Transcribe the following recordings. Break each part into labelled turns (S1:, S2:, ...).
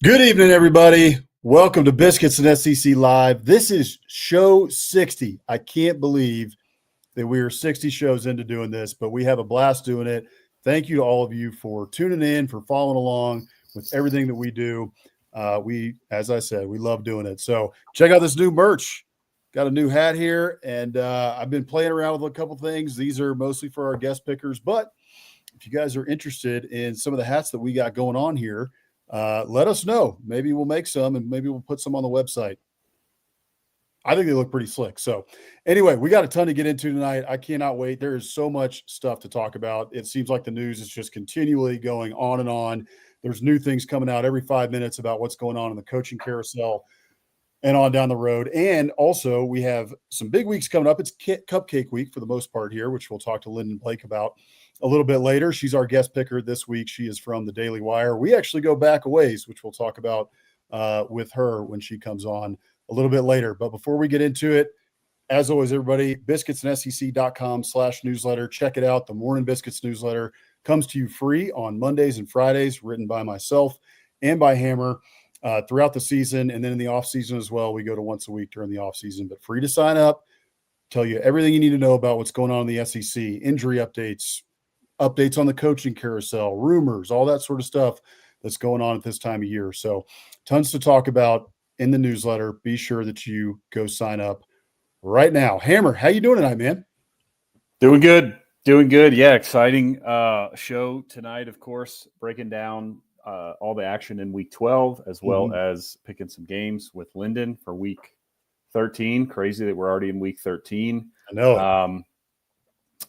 S1: Good evening, everybody. Welcome to Biscuits and SEC Live. This is show 60. I can't believe that we are 60 shows into doing this, but we have a blast doing it. Thank you to all of you for tuning in, for following along with everything that we do. As I said, we love doing it. So check out this new merch. Got a new hat here, and I've been playing around with a couple things. These are mostly for our guest pickers, but if you guys are interested in some of the hats that we got going on here, let us know. Maybe we'll make some and maybe we'll put some on the website. I think they look pretty slick. So anyway, we got a ton to get into tonight. I cannot wait. There is so much stuff to talk about. It seems like the news is just continually going on and on. There's new things coming out every 5 minutes about what's going on in the coaching carousel and on down the road. And also we have some big weeks coming up. It's Cupcake week for the most part here, which we'll talk to Lynden Blake about a little bit later. She's our guest picker this week. She is from the Daily Wire. We actually go back a ways, which we'll talk about with her when she comes on a little bit later. But before we get into it, as always, everybody, biscuitsandsec.com/newsletter. Check it out. The Morning Biscuits newsletter comes to you free on Mondays and Fridays, written by myself and by Hammer throughout the season. And then in the off season as well, we go to once a week during the off season, but free to sign up. Tell you everything you need to know about what's going on in the SEC, injury updates on the coaching carousel, rumors, all that sort of stuff that's going on at this time of year. So tons to talk about in the newsletter. Be sure that you go sign up right now. Hammer, how you doing tonight, man?
S2: Doing good. Yeah, exciting show tonight, of course, breaking down all the action in week 12, as well as picking some games with Lynden for week 13. Crazy that we're already in week 13.
S1: I know.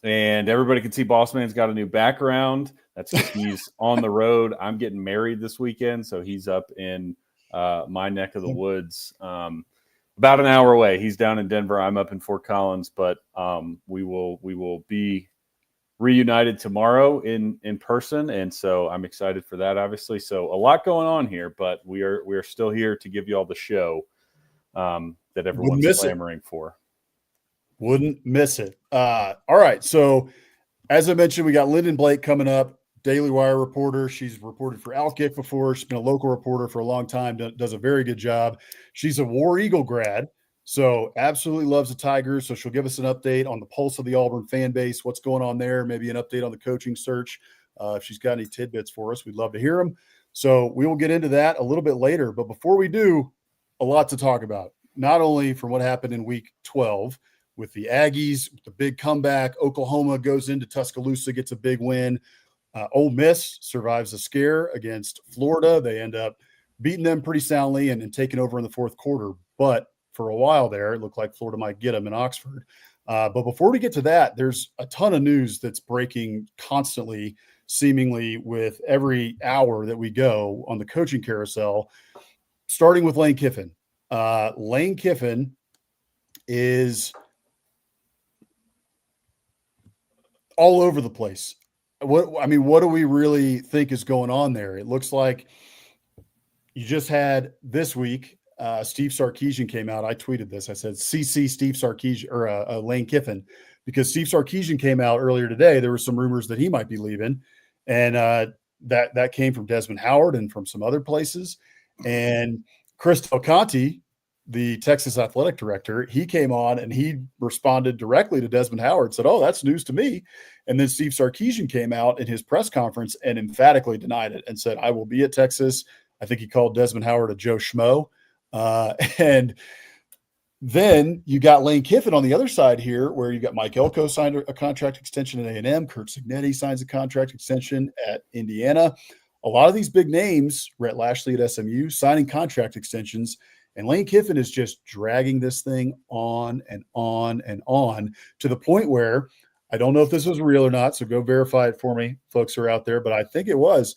S2: And everybody can see Boss Man's got a new background. That's because he's on the road. I'm getting married this weekend, so he's up in my neck of the woods, about an hour away. He's down in Denver. I'm up in Fort Collins, but we will be reunited tomorrow in person, and so I'm excited for that. Obviously, so a lot going on here, but we are still here to give you all the show that everyone's clamoring for.
S1: Wouldn't miss it. All right. So as I mentioned, we got Lynden Blake coming up, Daily Wire reporter. She's reported for Outkick before. She's been a local reporter for a long time, does a very good job. She's a War Eagle grad, so absolutely loves the Tigers. So she'll give us an update on the pulse of the Auburn fan base, what's going on there, maybe an update on the coaching search. If she's got any tidbits for us, we'd love to hear them. So we will get into that a little bit later. But before we do, a lot to talk about, not only from what happened in week 12, with the Aggies, the big comeback. Oklahoma goes into Tuscaloosa, gets a big win. Ole Miss survives a scare against Florida. They end up beating them pretty soundly and taking over in the fourth quarter. But for a while there, it looked like Florida might get them in Oxford. But before we get to that, there's a ton of news that's breaking constantly, seemingly with every hour that we go on the coaching carousel, starting with Lane Kiffin. Lane Kiffin is all over the place. What do we really think is going on there? It looks like you just had this week, Steve Sarkisian came out. I tweeted this. I said, CC Steve Sarkisian or Lane Kiffin, because Steve Sarkisian came out earlier today. There were some rumors that he might be leaving. And that came from Desmond Howard and from some other places. And Chris Del Conte, the Texas athletic director, he came on and he responded directly to Desmond Howard, said, "Oh, that's news to me." And then Steve Sarkisian came out in his press conference and emphatically denied it and said, "I will be at Texas." I think he called Desmond Howard a Joe Schmo. And then you got Lane Kiffin on the other side here, where you got Mike Elko signed a contract extension at A&M. Kurt Cignetti signs a contract extension at Indiana. A lot of these big names, Rhett Lashley at SMU, signing contract extensions. And Lane Kiffin is just dragging this thing on and on and on, to the point where I don't know if this was real or not, so go verify it for me, folks who are out there, but I think it was.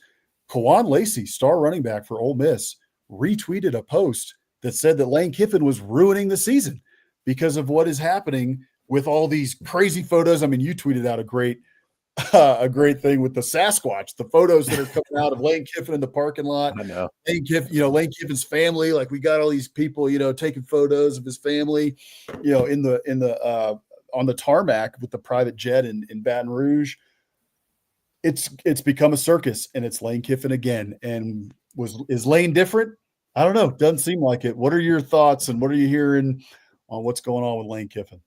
S1: Kawan Lacey, star running back for Ole Miss, retweeted a post that said that Lane Kiffin was ruining the season because of what is happening with all these crazy photos. I mean, you tweeted out a great thing with the Sasquatch, the photos that are coming out of Lane Kiffin in the parking lot.
S2: I know.
S1: Lane Kiffin's family, like we got all these people, taking photos of his family, in the on the tarmac with the private jet in Baton Rouge. It's become a circus, and it's Lane Kiffin again. And Is Lane different? I don't know. Doesn't seem like it. What are your thoughts and what are you hearing on what's going on with Lane Kiffin?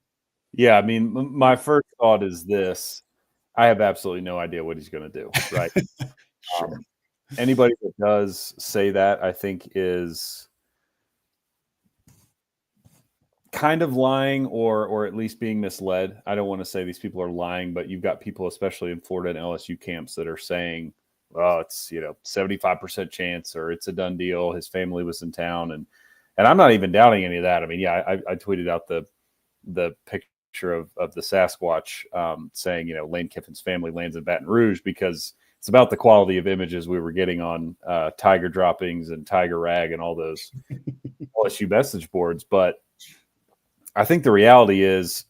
S2: Yeah, I mean, my first thought is this: I have absolutely no idea what he's going to do. Right?
S1: Sure.
S2: Anybody that does say that, I think, is kind of lying or at least being misled. I don't want to say these people are lying, but you've got people, especially in Florida and LSU camps, that are saying, "Oh, it's 75% chance," or "It's a done deal. His family was in town," and I'm not even doubting any of that. I mean, yeah, I tweeted out the picture of the Sasquatch saying, Lane Kiffin's family lands in Baton Rouge, because it's about the quality of images we were getting on Tiger droppings and Tiger Rag and all those LSU message boards. But I think the reality is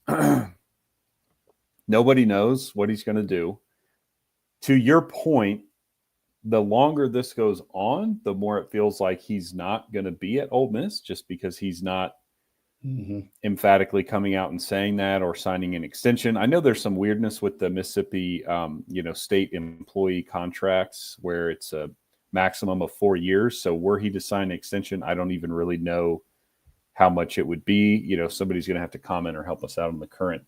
S2: nobody knows what he's going to do. To your point, the longer this goes on, the more it feels like he's not going to be at Ole Miss, just because he's not emphatically coming out and saying that or signing an extension. I know there's some weirdness with the Mississippi, state employee contracts where it's a maximum of 4 years. So were he to sign an extension, I don't even really know how much it would be. Somebody's going to have to comment or help us out on the current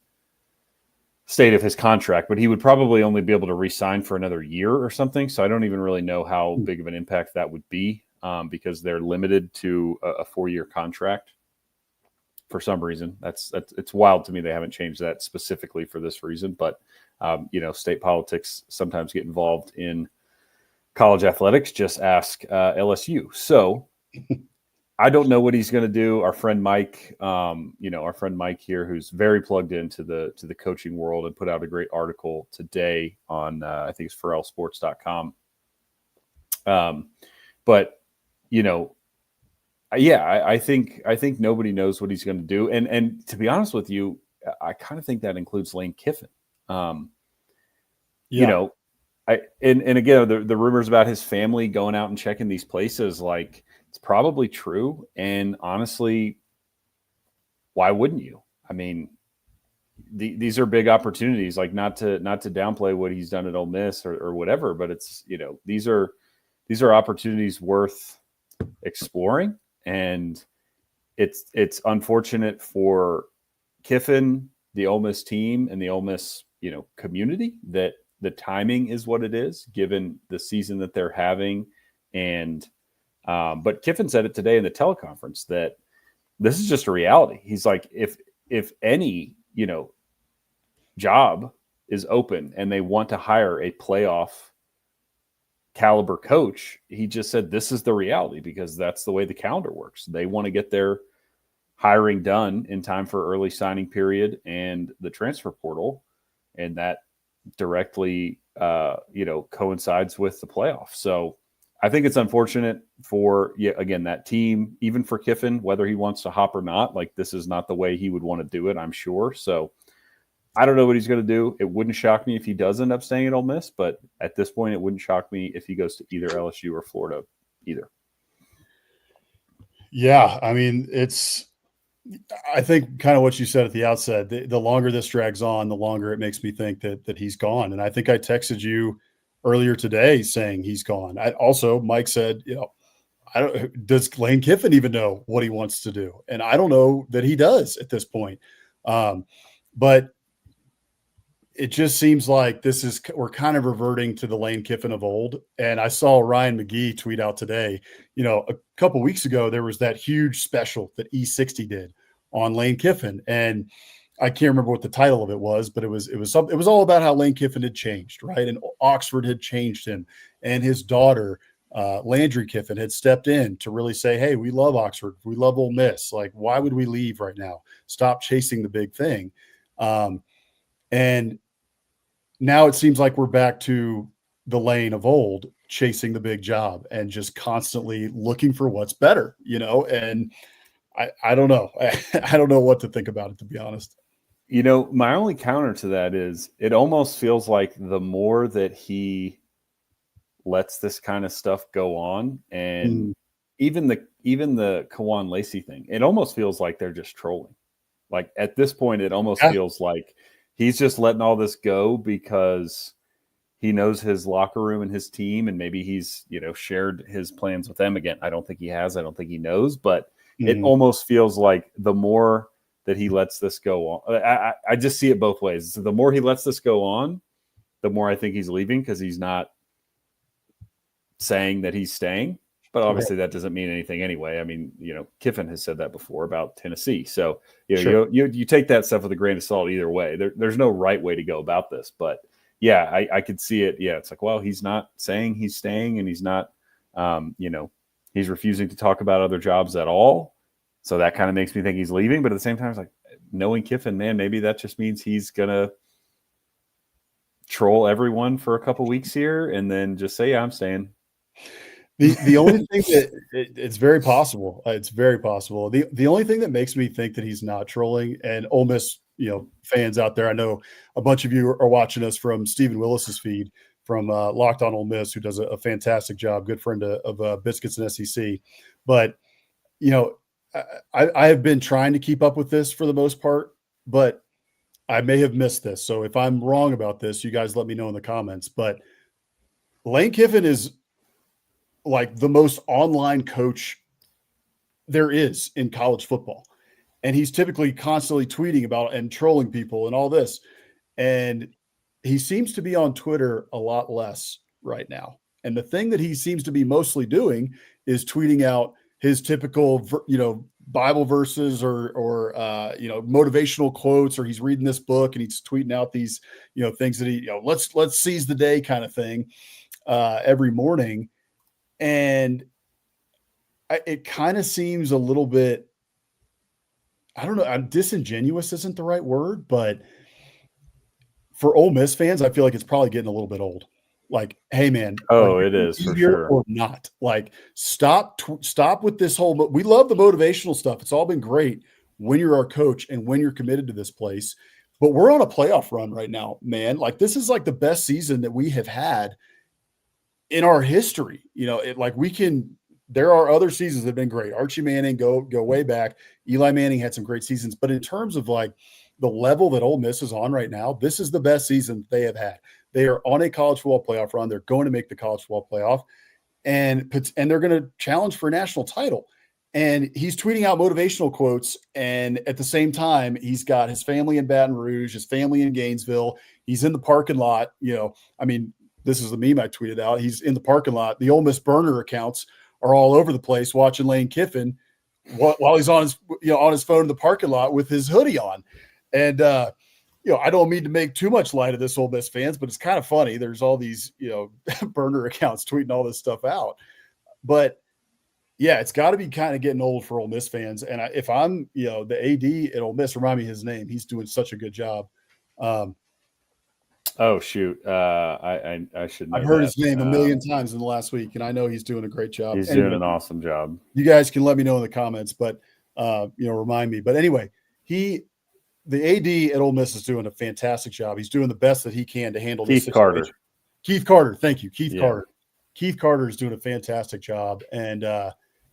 S2: state of his contract, but he would probably only be able to re-sign for another year or something. So I don't even really know how big of an impact that would be, because they're limited to a 4-year contract for some reason. It's wild to me. They haven't changed that specifically for this reason, but state politics sometimes get involved in college athletics. Just ask LSU. So I don't know what he's going to do. Our friend Mike, here, who's very plugged into the coaching world, and put out a great article today on I think it's forelsports.com. But I think nobody knows what he's going to do, and to be honest with you, I kind of think that includes Lane Kiffin. And again, the rumors about his family going out and checking these places, like, it's probably true. And honestly, why wouldn't you? I mean, these are big opportunities. Like, not to downplay what he's done at Ole Miss or whatever, but it's these are opportunities worth exploring. And it's unfortunate for Kiffin, the Ole Miss team, and the Ole Miss community that the timing is what it is, given the season that they're having. And but Kiffin said it today in the teleconference that this is just a reality. He's like, if any job is open and they want to hire a playoff caliber coach, he just said this is the reality, because that's the way the calendar works. They want to get their hiring done in time for early signing period and the transfer portal, and that directly coincides with the playoffs. So I think it's unfortunate for that team, even for Kiffin, whether he wants to hop or not. Like, this is not the way he would want to do it, I'm sure. So I don't know what he's going to do. It wouldn't shock me if he does end up staying at Ole Miss, but at this point, it wouldn't shock me if he goes to either LSU or Florida either.
S1: Yeah, I mean, I think kind of what you said at the outset. The longer this drags on, the longer it makes me think that he's gone. And I think I texted you earlier today saying he's gone. Mike said, does Lane Kiffin even know what he wants to do? And I don't know that he does at this point. But it just seems like we're kind of reverting to the Lane Kiffin of old. And I saw Ryan McGee tweet out today, a couple weeks ago, there was that huge special that E60 did on Lane Kiffin. And I can't remember what the title of it was, but it was all about how Lane Kiffin had changed, right? And Oxford had changed him, and his daughter, Landry Kiffin, had stepped in to really say, hey, we love Oxford. We love Ole Miss. Like, why would we leave right now? Stop chasing the big thing. And now it seems like we're back to the Lane of old, chasing the big job and just constantly looking for what's better, and I don't know. I don't know what to think about it, to be honest.
S2: My only counter to that is it almost feels like the more that he lets this kind of stuff go on, and even the Kawan Lacey thing, it almost feels like they're just trolling. Like, at this point, it almost feels like he's just letting all this go because he knows his locker room and his team, and maybe he's, shared his plans with them again. I don't think he has. I don't think he knows, but it almost feels like the more that he lets this go on, I just see it both ways. So the more he lets this go on, the more I think he's leaving, because he's not saying that he's staying. But obviously that doesn't mean anything anyway. I mean, Kiffin has said that before about Tennessee. So you take that stuff with a grain of salt either way. There's no right way to go about this. But yeah, I could see it. Yeah, it's like, well, he's not saying he's staying, and he's not, he's refusing to talk about other jobs at all. So that kind of makes me think he's leaving. But at the same time, it's like, knowing Kiffin, man, maybe that just means he's gonna troll everyone for a couple weeks here and then just say, yeah, I'm staying.
S1: The only thing that it's very possible. It's very possible. The only thing that makes me think that he's not trolling, and Ole Miss, fans out there, I know a bunch of you are watching us from Stephen Willis's feed from Locked On Ole Miss, who does a fantastic job, good friend of Biscuits and SEC. But I have been trying to keep up with this for the most part, but I may have missed this. So if I'm wrong about this, you guys let me know in the comments. But Lane Kiffin is like the most online coach there is in college football. And he's typically constantly tweeting about and trolling people and all this. And he seems to be on Twitter a lot less right now. And the thing that he seems to be mostly doing is tweeting out his typical, Bible verses or motivational quotes, or he's reading this book and he's tweeting out these, things that he, let's seize the day kind of thing every morning. And it kind of seems a little bit, I don't know, disingenuous isn't the right word, but for Ole Miss fans, I feel like it's probably getting a little bit old. Like, hey man,
S2: it is for sure.
S1: Or not. Like, stop with this whole. We love the motivational stuff. It's all been great when you're our coach and when you're committed to this place. But we're on a playoff run right now, man. Like, this is like the best season that we have had in our history. There are other seasons that have been great. Archie Manning, go way back. Eli Manning had some great seasons. But in terms of like the level that Ole Miss is on right now, this is the best season they have had. They are on a college football playoff run. They're going to make the college football playoff, and they're going to challenge for a national title. And he's tweeting out motivational quotes, and at the same time, he's got his family in Baton Rouge, his family in Gainesville. He's in the parking lot. This is the meme I tweeted out. He's in the parking lot. The Ole Miss burner accounts are all over the place watching Lane Kiffin while he's on his phone in the parking lot with his hoodie on. And I don't mean to make too much light of this, Ole Miss fans, but it's kind of funny. There's all these, burner accounts tweeting all this stuff out. But yeah, it's got to be kind of getting old for Ole Miss fans. And if I'm, the AD at Ole Miss, remind me his name. He's doing such a good job.
S2: Oh shoot! I should know.
S1: I've heard his name a million times in the last week, and I know he's doing a great job.
S2: He's doing an awesome job.
S1: You guys can let me know in the comments, but remind me. But anyway, the AD at Ole Miss is doing a fantastic job. He's doing the best that he can to handle this situation. Keith Carter, thank you, Keith Carter. Keith Carter is doing a fantastic job, and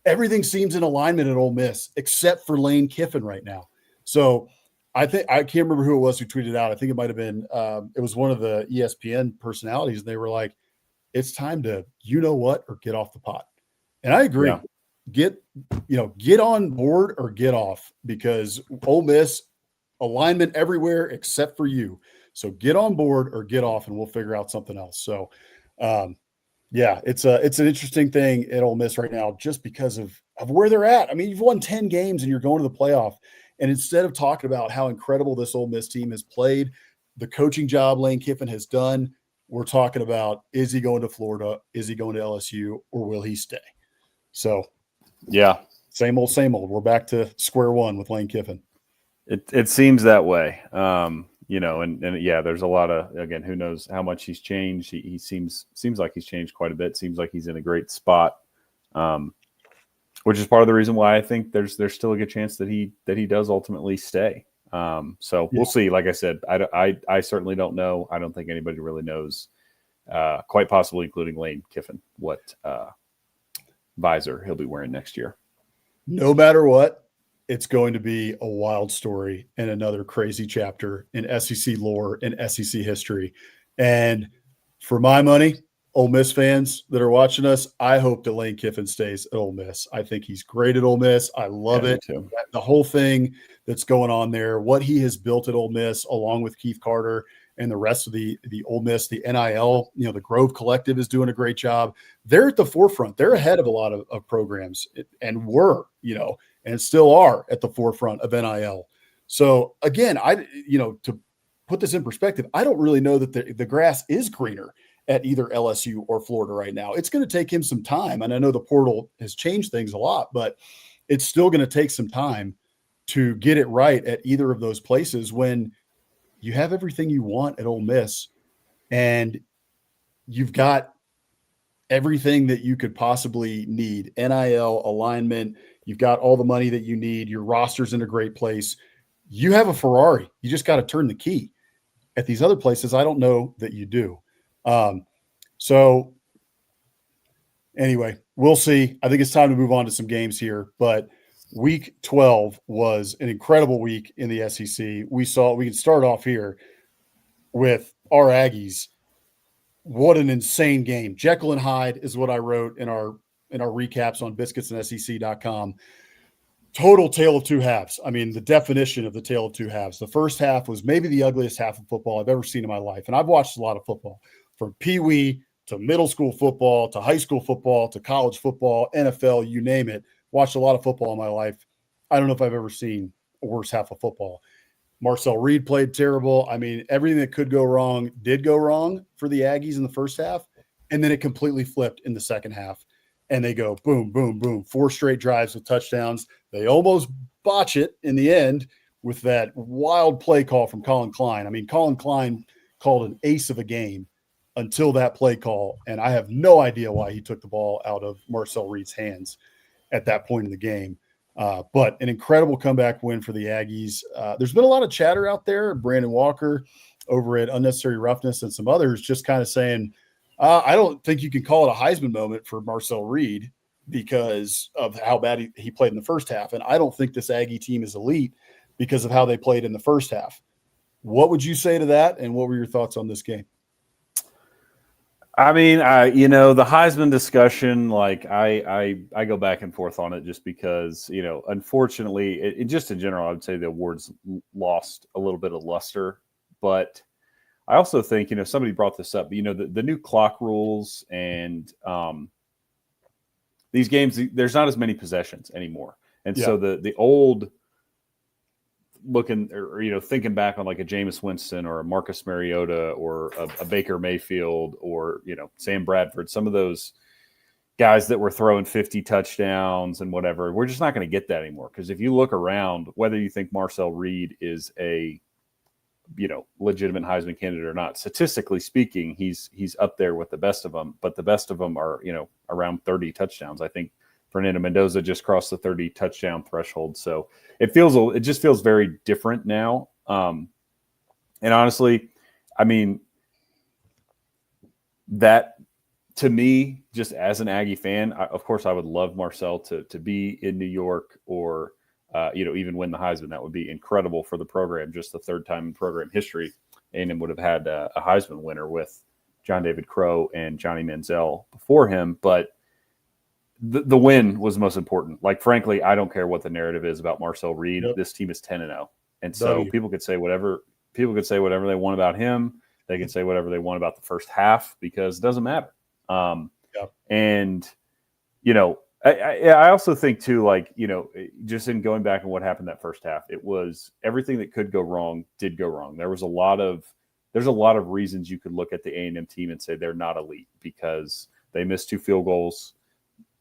S1: everything seems in alignment at Ole Miss except for Lane Kiffin right now. So I can't remember who it was who tweeted out. I think it might have been it was one of the ESPN personalities, and they were like, "It's time to or get off the pot." And I agree. Yeah. Get on board or get off, because Ole Miss alignment everywhere except for you. So get on board or get off, and we'll figure out something else. So, it's an interesting thing at Ole Miss right now, just because of where they're at. I mean, you've won 10 games and you're going to the playoff. And instead of talking about how incredible this Ole Miss team has played, the coaching job Lane Kiffin has done, we're talking about, is he going to Florida? Is he going to LSU? Or will he stay? So, yeah, same old. We're back to square one with Lane Kiffin.
S2: It seems that way. And there's a lot of, again, who knows how much he's changed. He seems like he's changed quite a bit. Seems like he's in a great spot. Which is part of the reason why I think there's still a good chance that he does ultimately stay. We'll see. Like I said, I certainly don't know. I don't think anybody really knows, quite possibly including Lane Kiffin, what visor he'll be wearing next year.
S1: No matter what, it's going to be a wild story and another crazy chapter in SEC lore and SEC history. And For my money, Ole Miss fans that are watching us, I hope that Lane Kiffin stays at Ole Miss. I think he's great at Ole Miss. I love it. The whole thing that's going on there, what he has built at Ole Miss, along with Keith Carter and the rest of the Ole Miss, the NIL, the Grove Collective is doing a great job. They're at the forefront. They're ahead of a lot of programs and and still are at the forefront of NIL. So again, to put this in perspective, I don't really know that the grass is greener at either LSU or Florida right now. It's going to take him some time. And I know the portal has changed things a lot, but it's still going to take some time to get it right at either of those places when you have everything you want at Ole Miss and you've got everything that you could possibly need. NIL, alignment, you've got all the money that you need. Your roster's in a great place. You have a Ferrari. You just got to turn the key. At these other places, I don't know that you do. So anyway, we'll see. I think it's time to move on to some games here, but week 12 was an incredible week in the SEC. We can start off here with our Aggies. What an insane game. Jekyll and Hyde is what I wrote in our recaps on biscuitsandSEC.com. Total tale of two halves. I mean, the definition of the tale of two halves. The first half was maybe the ugliest half of football I've ever seen in my life. And I've watched a lot of football, from peewee to middle school football to high school football to college football, NFL, you name it. Watched a lot of football in my life. I don't know if I've ever seen a worse half of football. Marcel Reed played terrible. I mean, everything that could go wrong did go wrong for the Aggies in the first half. And then it completely flipped in the second half. And they go boom, boom, boom, 4 straight drives with touchdowns. They almost botch it in the end with that wild play call from Colin Klein. I mean, Colin Klein called an ace of a game until that play call. And I have no idea why he took the ball out of Marcel Reed's hands at that point in the game. But an incredible comeback win for the Aggies. There's been a lot of chatter out there. Brandon Walker over at Unnecessary Roughness and some others just kind of saying, I don't think you can call it a Heisman moment for Marcel Reed because of how bad he played in the first half. And I don't think this Aggie team is elite because of how they played in the first half. What would you say to that? And what were your thoughts on this game?
S2: I mean, the Heisman discussion, like I go back and forth on it just because, unfortunately, it just in general, I would say the awards lost a little bit of luster. But I also think, somebody brought this up, the new clock rules and these games, there's not as many possessions anymore. And so the old looking or, thinking back on like a Jameis Winston or a Marcus Mariota or a Baker Mayfield or, Sam Bradford, some of those guys that were throwing 50 touchdowns and whatever, we're just not going to get that anymore. Because if you look around, whether you think Marcel Reed is a legitimate Heisman candidate or not, statistically speaking, he's up there with the best of them, but the best of them are, around 30 touchdowns. I think Fernando Mendoza just crossed the 30 touchdown threshold. So it just feels very different now. And honestly, I mean, that to me, just as an Aggie fan, of course, I would love Marcel to be in New York or, even win the Heisman. That would be incredible for the program. Just the third time in program history, A&M would have had a Heisman winner with John David Crow and Johnny Manziel before him. But the win was most important. Like, frankly, I don't care what the narrative is about Marcel Reed. Yep. This team is 10-0. And so people could say whatever they want about him. They can say whatever they want about the first half because it doesn't matter. And, I also think too, like, just in going back and what happened that first half, it was everything that could go wrong did go wrong. There's a lot of reasons you could look at the A&M team and say they're not elite because they missed 2 field goals.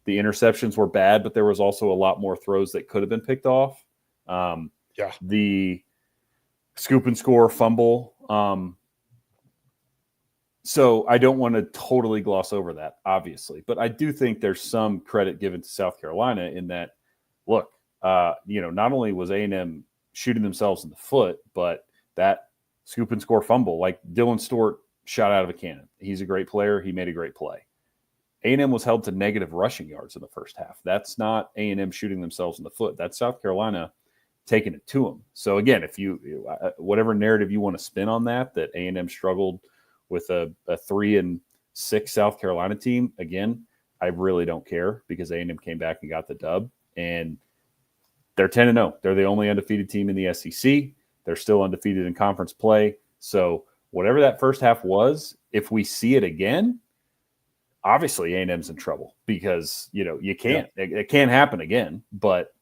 S2: The interceptions were bad, but there was also a lot more throws that could have been picked off. The scoop and score fumble. So I don't want to totally gloss over that, obviously, but I do think there's some credit given to South Carolina in that, look, not only was A&M shooting themselves in the foot, but that scoop and score fumble, like Dylan Stewart shot out of a cannon. He's a great player. He made a great play. A&M was held to negative rushing yards in the first half. That's not A&M shooting themselves in the foot. That's South Carolina taking it to them. So again, if you whatever narrative you want to spin on that A&M struggled with a 3-6 South Carolina team. Again, I really don't care because A&M came back and got the dub, and they're 10-0. They're the only undefeated team in the SEC. They're still undefeated in conference play. So whatever that first half was, if we see it again, obviously A&M's in trouble because, you can't. It can't happen again, but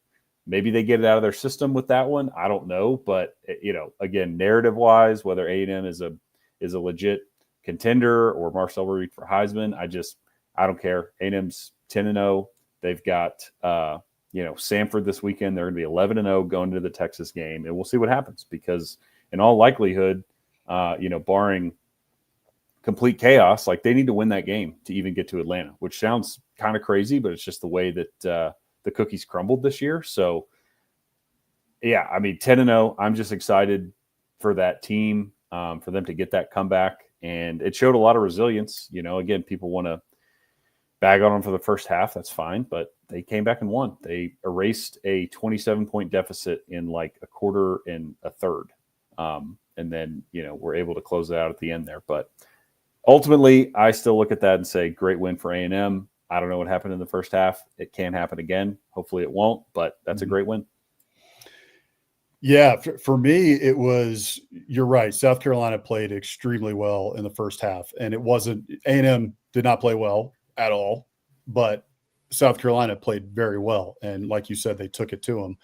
S2: maybe they get it out of their system with that one. I don't know. But, again, narrative-wise, whether A&M is a legit contender or Marcel Reed for Heisman, I don't care. A&M's 10-0. They've got, Samford this weekend. They're going to be 11-0 going into the Texas game. And we'll see what happens because in all likelihood, barring complete chaos, like they need to win that game to even get to Atlanta, which sounds kind of crazy, but it's just the way that the cookies crumbled this year. So, 10-0. I'm just excited for that team, for them to get that comeback. And it showed a lot of resilience. Again, people want to bag on them for the first half. That's fine. But they came back and won. They erased a 27-point deficit in like a quarter and a third. And then, we're able to close it out at the end there. But ultimately, I still look at that and say, great win for A&M. I don't know what happened in the first half. It can happen again. Hopefully it won't, but that's a great win.
S1: Yeah, for me, it was, you're right. South Carolina played extremely well in the first half, and it wasn't, A&M did not play well at all, but South Carolina played very well. And like you said, they took it to them.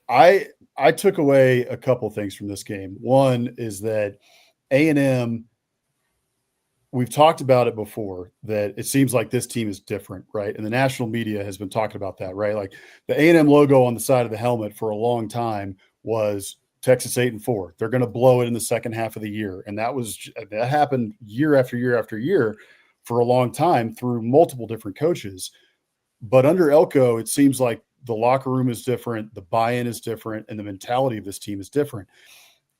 S1: I took away a couple things from this game. One is that A&M, we've talked about it before, that it seems like this team is different, right? And the national media has been talking about that, right? Like the A&M logo on the side of the helmet for a long time was Texas 8-4. They're going to blow it in the second half of the year. And that happened year after year after year for a long time through multiple different coaches. But under Elko, it seems like the locker room is different, the buy-in is different, and the mentality of this team is different.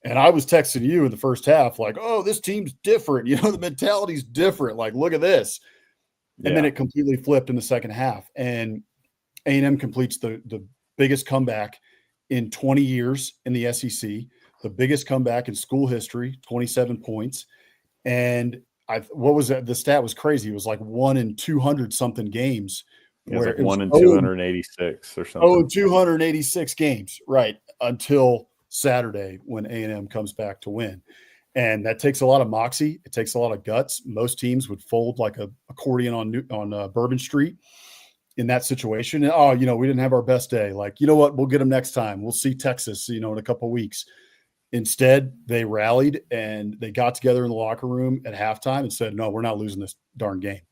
S1: And I was texting you in the first half, like, oh, this team's different. The mentality's different. Like, look at this. And then it completely flipped in the second half. And A&M completes the biggest comeback in 20 years in the SEC, the biggest comeback in school history, 27 points. And what was that? The stat was crazy. It was like 1 in 200 something games.
S2: It was like 1 in 286 or something.
S1: Oh, 286 games, right, until Saturday when A&M comes back to win. And that takes a lot of moxie. It takes a lot of guts. Most teams would fold like a accordion on Bourbon Street in that situation. And, we didn't have our best day. Like, you know what? We'll get them next time. We'll see Texas, in a couple of weeks. Instead, they rallied and they got together in the locker room at halftime and said, no, we're not losing this darn game.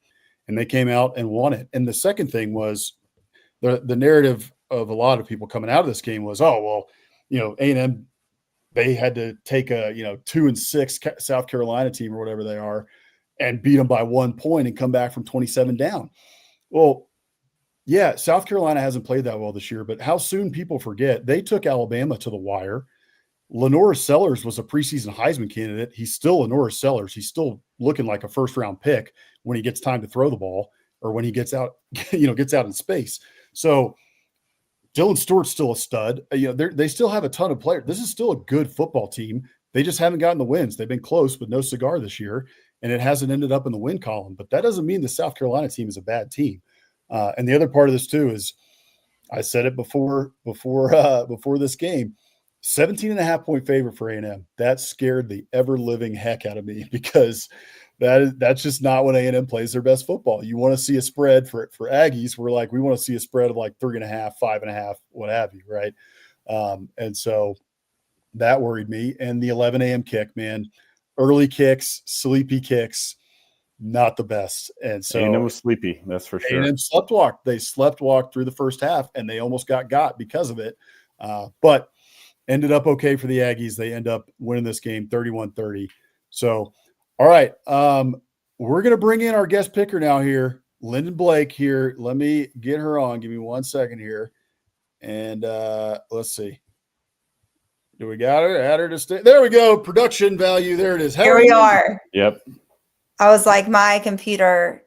S1: And they came out and won it. And the second thing was the narrative of a lot of people coming out of this game was, A&M, they had to take a 2-6 South Carolina team or whatever they are and beat them by 1 point and come back from 27 down. Well, yeah, South Carolina hasn't played that well this year, but how soon people forget they took Alabama to the wire. Lenora Sellers was a preseason Heisman candidate. He's still Lenora Sellers. He's still looking like a first-round pick when he gets time to throw the ball or when he gets out, gets out in space. So Dylan Stewart's still a stud. They still have a ton of players. This is still a good football team. They just haven't gotten the wins. They've been close, but no cigar this year, and it hasn't ended up in the win column. But that doesn't mean the South Carolina team is a bad team. And the other part of this too is, I said it before this game, 17.5 point favorite for A&M. That scared the ever living heck out of me because that's just not when A&M plays their best football. You want to see a spread for Aggies. We want to see a spread of like 3.5, 5.5, what have you. Right. And so that worried me. And the 11 a.m. kick, man, early kicks, sleepy kicks, not the best. And so
S2: A&M was sleepy. That's for sure.
S1: A&M slept walk. They slept walk through the first half and they almost got because of it. But ended up okay for the Aggies. They end up winning this game 31-30. So, all right. We're going to bring in our guest picker now here, Lynden Blake here. Let me get her on. Give me 1 second here. And let's see. Do we got her? Add her to stay. There we go. Production value. There it is.
S3: Here we are.
S2: Yep.
S3: I was like, my computer,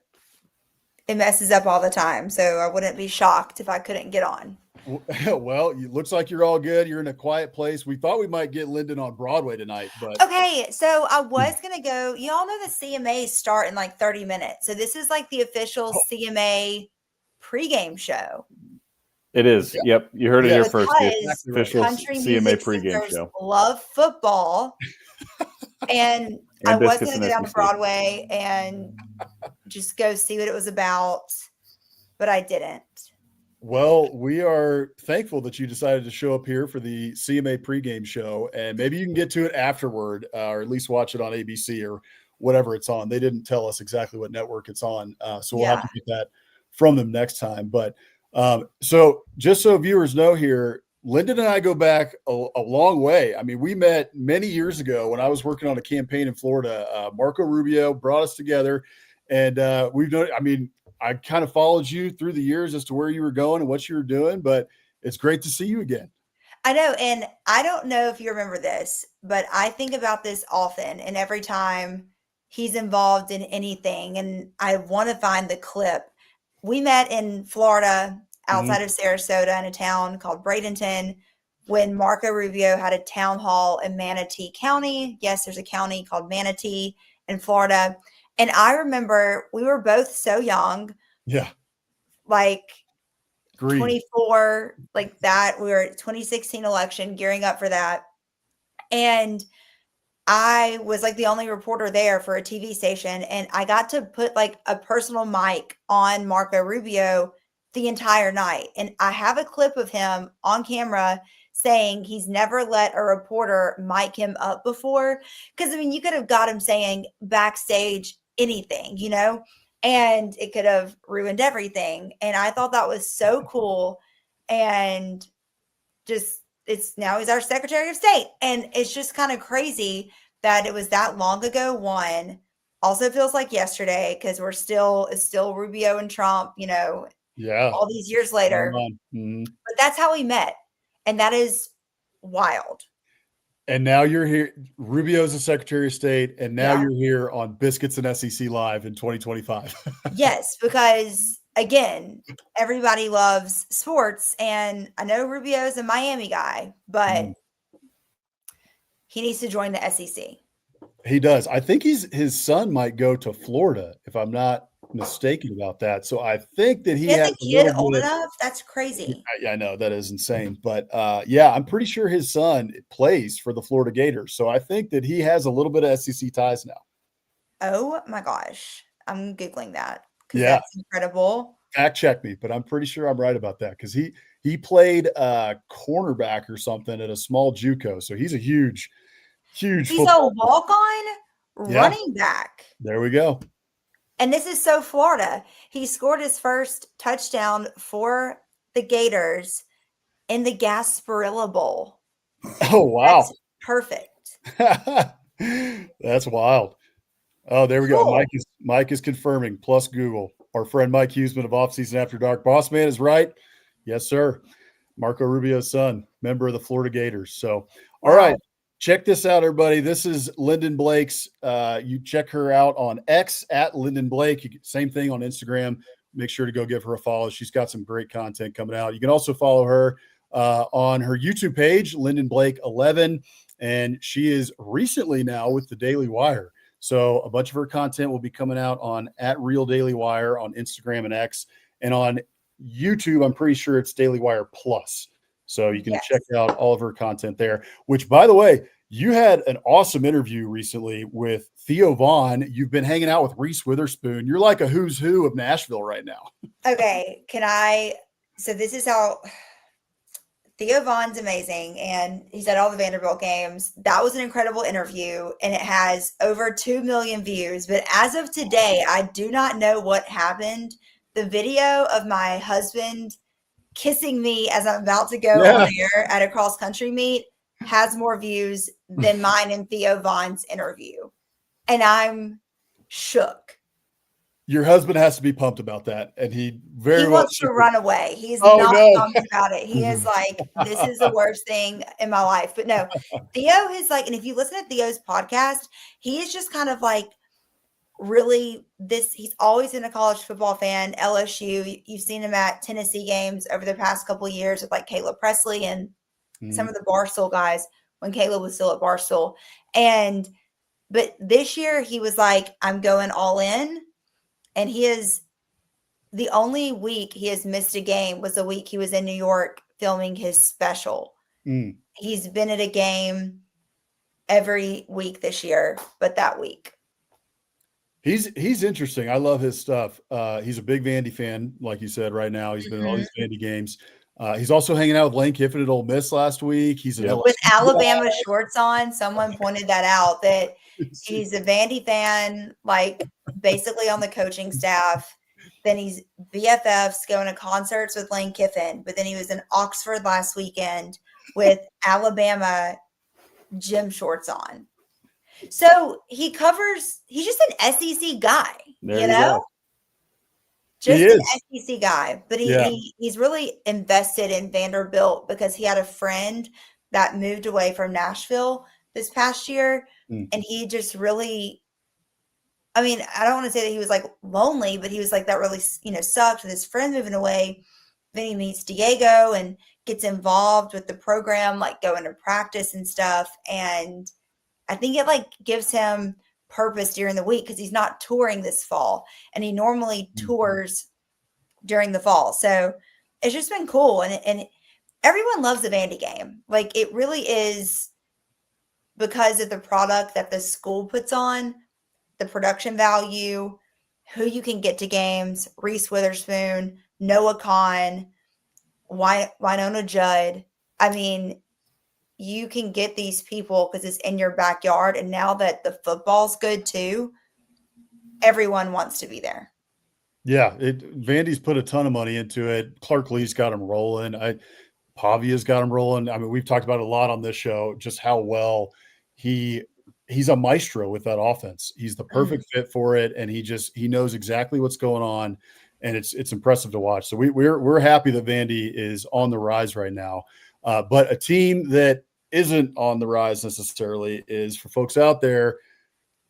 S3: it messes up all the time. So I wouldn't be shocked if I couldn't get on.
S1: Well, it looks like you're all good. You're in a quiet place. We thought we might get Lynden on Broadway tonight, but
S3: Okay, so I was gonna go. Y'all know the CMAs start in like 30 minutes. So this is like the official CMA pregame show.
S2: It is.
S1: Yeah.
S2: Yep. You heard it
S1: Yeah,
S2: here
S3: Because
S2: first. The
S1: exactly right.
S2: official
S3: country
S2: CMA
S3: music
S2: pregame
S3: singers
S2: show.
S3: love football. And I
S2: And
S3: was
S2: Biscuits
S3: going to
S2: and
S3: go down to
S2: SEC.
S3: Broadway and just go see what it was about, but I didn't.
S1: Well, we are thankful that you decided to show up here for the CMA pregame show, and maybe you can get to it afterward, or at least watch it on ABC or whatever it's on. They didn't tell us exactly what network it's on, so we'll have to get that from them next time. But so just so viewers know here, Lynden and I go back a long way. I mean, we met many years ago when I was working on a campaign in Florida. Marco Rubio brought us together, and we've known, I mean, I kind of followed you through the years as to where you were going and what you were doing, but it's great to see you again.
S3: I know. And I don't know if you remember this, but I think about this often. And every time he's involved in anything, and I want to find the clip. We met in Florida outside of Sarasota in a town called Bradenton when Marco Rubio had a town hall in Manatee County. Yes, there's a county called Manatee in Florida. And I remember we were both so young.
S1: Yeah.
S3: Like
S1: Green.
S3: 24, like that. We were 2016 election, gearing up for that. And I was like the only reporter there for a TV station. And I got to put like a personal mic on Marco Rubio the entire night. And I have a clip of him on camera saying he's never let a reporter mic him up before. Because, I mean, you could have got him saying backstage anything, you know, and it could have ruined everything. And I thought that was so cool. And just, it's now he's our Secretary of State. And it's just kind of crazy that it was that long ago. One, also feels like yesterday because it's still Rubio and Trump, you know, all these years later. But that's how we met. And that is wild.
S1: And now you're here. Rubio's the Secretary of State, and now you're here on Biscuits and SEC Live in 2025.
S3: Yes, because again, everybody loves sports, and I know Rubio's a Miami guy, but he needs to join the SEC.
S1: He does. I think his son might go to Florida, if I'm not mistaken about that. So I think that he has
S3: a kid old enough. That's crazy.
S1: Yeah, I know that is insane, but yeah, I'm pretty sure his son plays for the Florida Gators. So I think that he has a little bit of SEC ties now.
S3: Oh my gosh, I'm Googling that.
S1: Yeah,
S3: that's incredible.
S1: Fact check me, but I'm pretty sure I'm right about that because he played cornerback or something at a small JUCO. So he's a huge. He's a
S3: walk-on running back.
S1: There we go.
S3: And this is so Florida. He scored his first touchdown for the Gators in the Gasparilla Bowl.
S1: Oh, wow.
S3: That's perfect.
S1: That's wild. Oh, there we go. Mike is confirming, plus Google. Our friend Mike Huseman of Offseason After Dark. Boss Man is right. Yes, sir. Marco Rubio's son, member of the Florida Gators. So, all right. Check this out, everybody. This is Lynden Blake's. You check her out on X at Lynden Blake. Same thing on Instagram. Make sure to go give her a follow. She's got some great content coming out. You can also follow her on her YouTube page, Lynden Blake 11. And she is recently now with the Daily Wire. So a bunch of her content will be coming out on at Real Daily Wire on Instagram and X. And on YouTube, I'm pretty sure it's Daily Wire Plus. So you can check out all of her content there, which, by the way, you had an awesome interview recently with Theo Vaughn. You've been hanging out with Reese Witherspoon. You're like a who's who of Nashville right now.
S3: Okay. So this is how Theo Vaughn's amazing. And he's at all the Vanderbilt games. That was an incredible interview. And it has over 2 million views. But as of today, I do not know what happened. The video of my husband kissing me as I'm about to go on air at a cross country meet has more views than mine and Theo Vaughn's interview. And I'm shook.
S1: Your husband has to be pumped about that. And he
S3: wants to run away. He's not pumped about it. He is like, this is the worst thing in my life. But no, Theo is like, and if you listen to Theo's podcast, he is just kind of like really he's always been a college football fan. LSU, you've seen him at Tennessee games over the past couple of years with like Caleb Presley and some of the Barstool guys when Caleb was still at Barstool. But this year he was like, I'm going all in. And the only week he has missed a game was the week he was in New York filming his special. He's been at a game every week this year, but that week.
S1: He's interesting. I love his stuff. He's a big Vandy fan, like you said. Right now, he's been in all these Vandy games. He's also hanging out with Lane Kiffin at Ole Miss last week. He's
S3: with Alabama shorts on. Someone pointed that out, that he's a Vandy fan, like basically on the coaching staff. Then he's BFFs going to concerts with Lane Kiffin. But then he was in Oxford last weekend with Alabama gym shorts on. So he's just an SEC guy, you know?
S2: Go.
S3: Just an SEC guy. But he's really invested in Vanderbilt because he had a friend that moved away from Nashville this past year. And he just really, I mean, I don't want to say that he was like lonely, but he was like, that really, sucked with his friend moving away. Then he meets Diego and gets involved with the program, like going to practice and stuff. And I think it like gives him purpose during the week because he's not touring this fall, and he normally tours during the fall. So it's just been cool. And everyone loves the Vandy game. Like it really is because of the product that the school puts on, the production value, who you can get to games, Reese Witherspoon, Noah Khan, Winona Judd. I mean, you can get these people because it's in your backyard. And now that the football's good too, everyone wants to be there.
S1: Yeah, Vandy's put a ton of money into it. Clark Lee's got him rolling. Pavia's got him rolling. I mean, we've talked about it a lot on this show, just how well he's a maestro with that offense. He's the perfect fit for it, and he knows exactly what's going on, and it's impressive to watch. So we're happy that Vandy is on the rise right now. But a team that isn't on the rise necessarily is, for folks out there,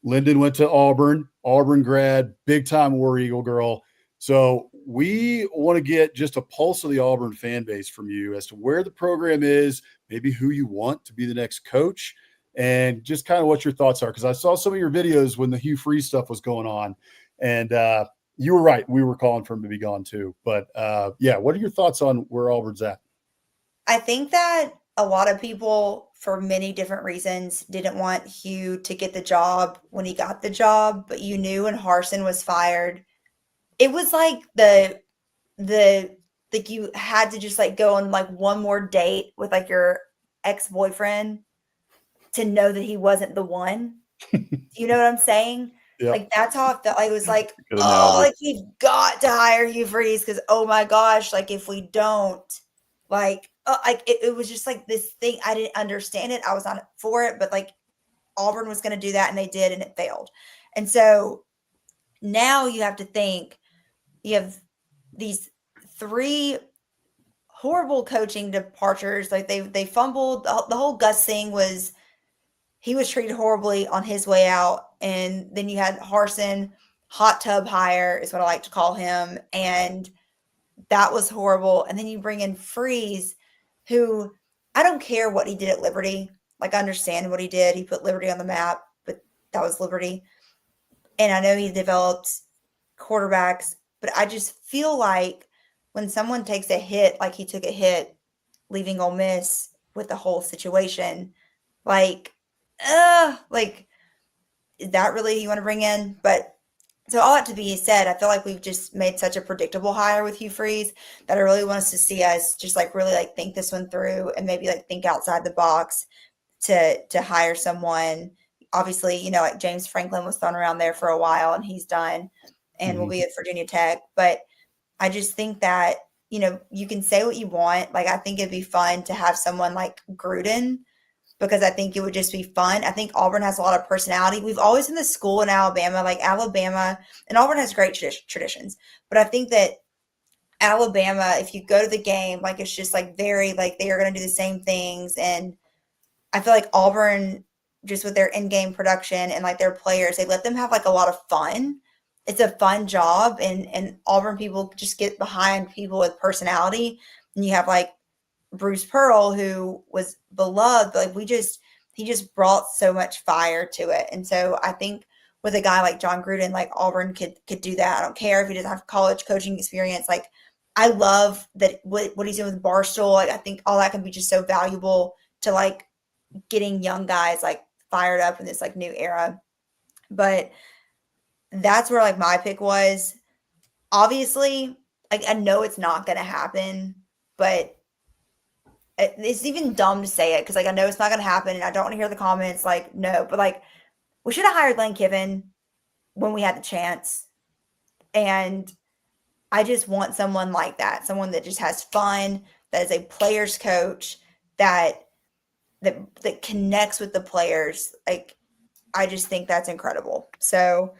S1: Lynden went to Auburn grad, big time War Eagle girl. So we want to get just a pulse of the Auburn fan base from you as to where the program is, maybe who you want to be the next coach, and just kind of what your thoughts are. Because I saw some of your videos when the Hugh Freeze stuff was going on, and you were right. We were calling for him to be gone too. But what are your thoughts on where Auburn's at?
S3: I think that a lot of people, for many different reasons, didn't want Hugh to get the job when he got the job, but you knew when Harsin was fired, it was like like you had to just like go on like one more date with like your ex-boyfriend to know that he wasn't the one. You know what I'm saying? Yep. Like that's how it felt. Like, it was like, like we've got to hire Hugh Freeze because oh my gosh, like if we don't, like it was just like this thing. I didn't understand it. I was not for it, but like Auburn was going to do that, and they did, and it failed. And so now you have to think you have these 3 horrible coaching departures. Like they fumbled. The whole Gus thing was, he was treated horribly on his way out. And then you had Harsin, hot tub hire is what I like to call him. And that was horrible. And then you bring in Freeze, who I don't care what he did at Liberty. Like I understand what he did. He put Liberty on the map, but that was Liberty. And I know he developed quarterbacks, but I just feel like when someone takes a hit, like he took a hit leaving Ole Miss with the whole situation, like, is that really who you want to bring in? But so all that to be said, I feel like we've just made such a predictable hire with Hugh Freeze that I really want us to see us just like really like think this one through and maybe like think outside the box to hire someone. Obviously, you know, like James Franklin was thrown around there for a while and he's done and will be at Virginia Tech. But I just think that, you know, you can say what you want. Like, I think it'd be fun to have someone like Gruden, because I think it would just be fun. I think Auburn has a lot of personality. We've always been the school in Alabama, like Alabama, and Auburn has great traditions. But I think that Alabama, if you go to the game, like it's just like very, like they are going to do the same things. And I feel like Auburn just with their in-game production and like their players, they let them have like a lot of fun. It's a fun job, and Auburn people just get behind people with personality. And you have like Bruce Pearl, who was beloved, but like he just brought so much fire to it. And so I think with a guy like John Gruden, like Auburn could do that. I don't care if he doesn't have college coaching experience. Like I love that what he's doing with Barstool. Like I think all that can be just so valuable to like getting young guys like fired up in this like new era. But that's where like my pick was. Obviously, like I know it's not going to happen, but it's even dumb to say it because like I know it's not going to happen, and I don't want to hear the comments like no, but like we should have hired Lane Kiffin when we had the chance, and I just want someone like that, someone that just has fun, that is a player's coach, that connects with the players. Like I just think that's incredible. So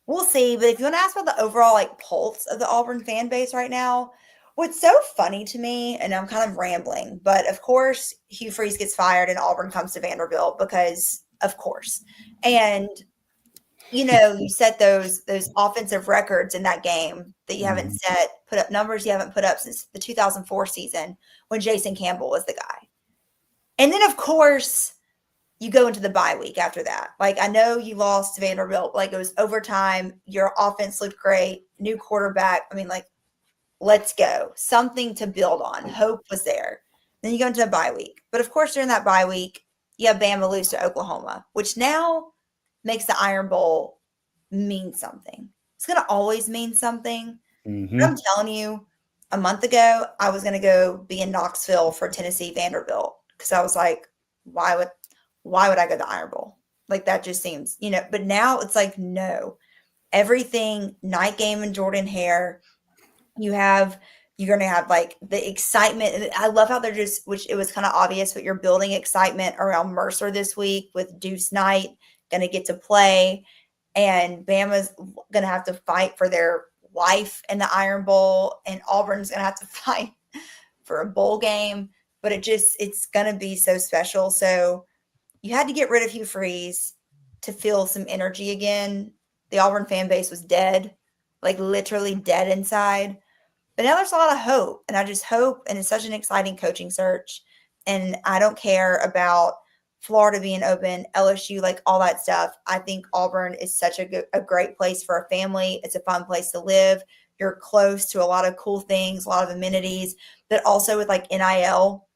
S3: we'll see. But if you want to ask about the overall like pulse of the Auburn fan base right now, what's so funny to me, and I'm kind of rambling, but of course Hugh Freeze gets fired and Auburn comes to Vanderbilt because of course. And you know, you set those offensive records in that game that you haven't set, put up numbers you haven't put up since the 2004 season when Jason Campbell was the guy. And then of course you go into the bye week after that. Like I know you lost to Vanderbilt, like it was overtime. Your offense looked great, new quarterback. I mean, like, let's go. Something to build on. Hope was there. Then you go into a bye week. But of course, during that bye week, you have Bama lose to Oklahoma, which now makes the Iron Bowl mean something. It's going to always mean something. But I'm telling you, a month ago, I was going to go be in Knoxville for Tennessee Vanderbilt because I was like, why would I go to the Iron Bowl? Like that just seems, you know, but now it's like, no, everything, night game in Jordan Hare, you're going to have like the excitement. I love how they're just, which it was kind of obvious, but you're building excitement around Mercer this week with Deuce Knight going to get to play, and Bama's going to have to fight for their life in the Iron Bowl, and Auburn's going to have to fight for a bowl game, but it's going to be so special. So you had to get rid of Hugh Freeze to feel some energy again. The Auburn fan base was dead, like literally dead inside. But now there's a lot of hope, and I just hope, and it's such an exciting coaching search. And I don't care about Florida being open, LSU, like all that stuff. I think Auburn is such a great place for a family. It's a fun place to live. You're close to a lot of cool things, a lot of amenities, but also with like NIL,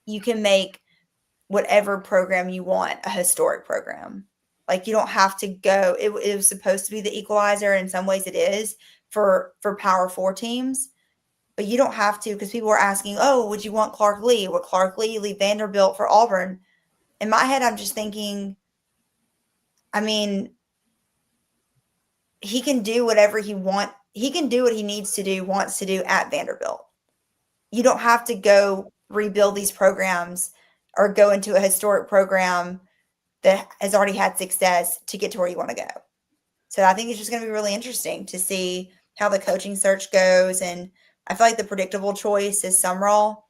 S3: you can make whatever program you want a historic program. Like you don't have to go. It was supposed to be the equalizer. In some ways it is for Power 4 teams, but you don't have to, because people were asking, oh, would you want Clark Lee? Would Clark Lee leave Vanderbilt for Auburn? In my head, I'm just thinking, I mean, he can do whatever he wants. He can do what he needs to do, wants to do at Vanderbilt. You don't have to go rebuild these programs or go into a historic program that has already had success to get to where you want to go. So I think it's just going to be really interesting to see how the coaching search goes. And I feel like the predictable choice is Sumrall.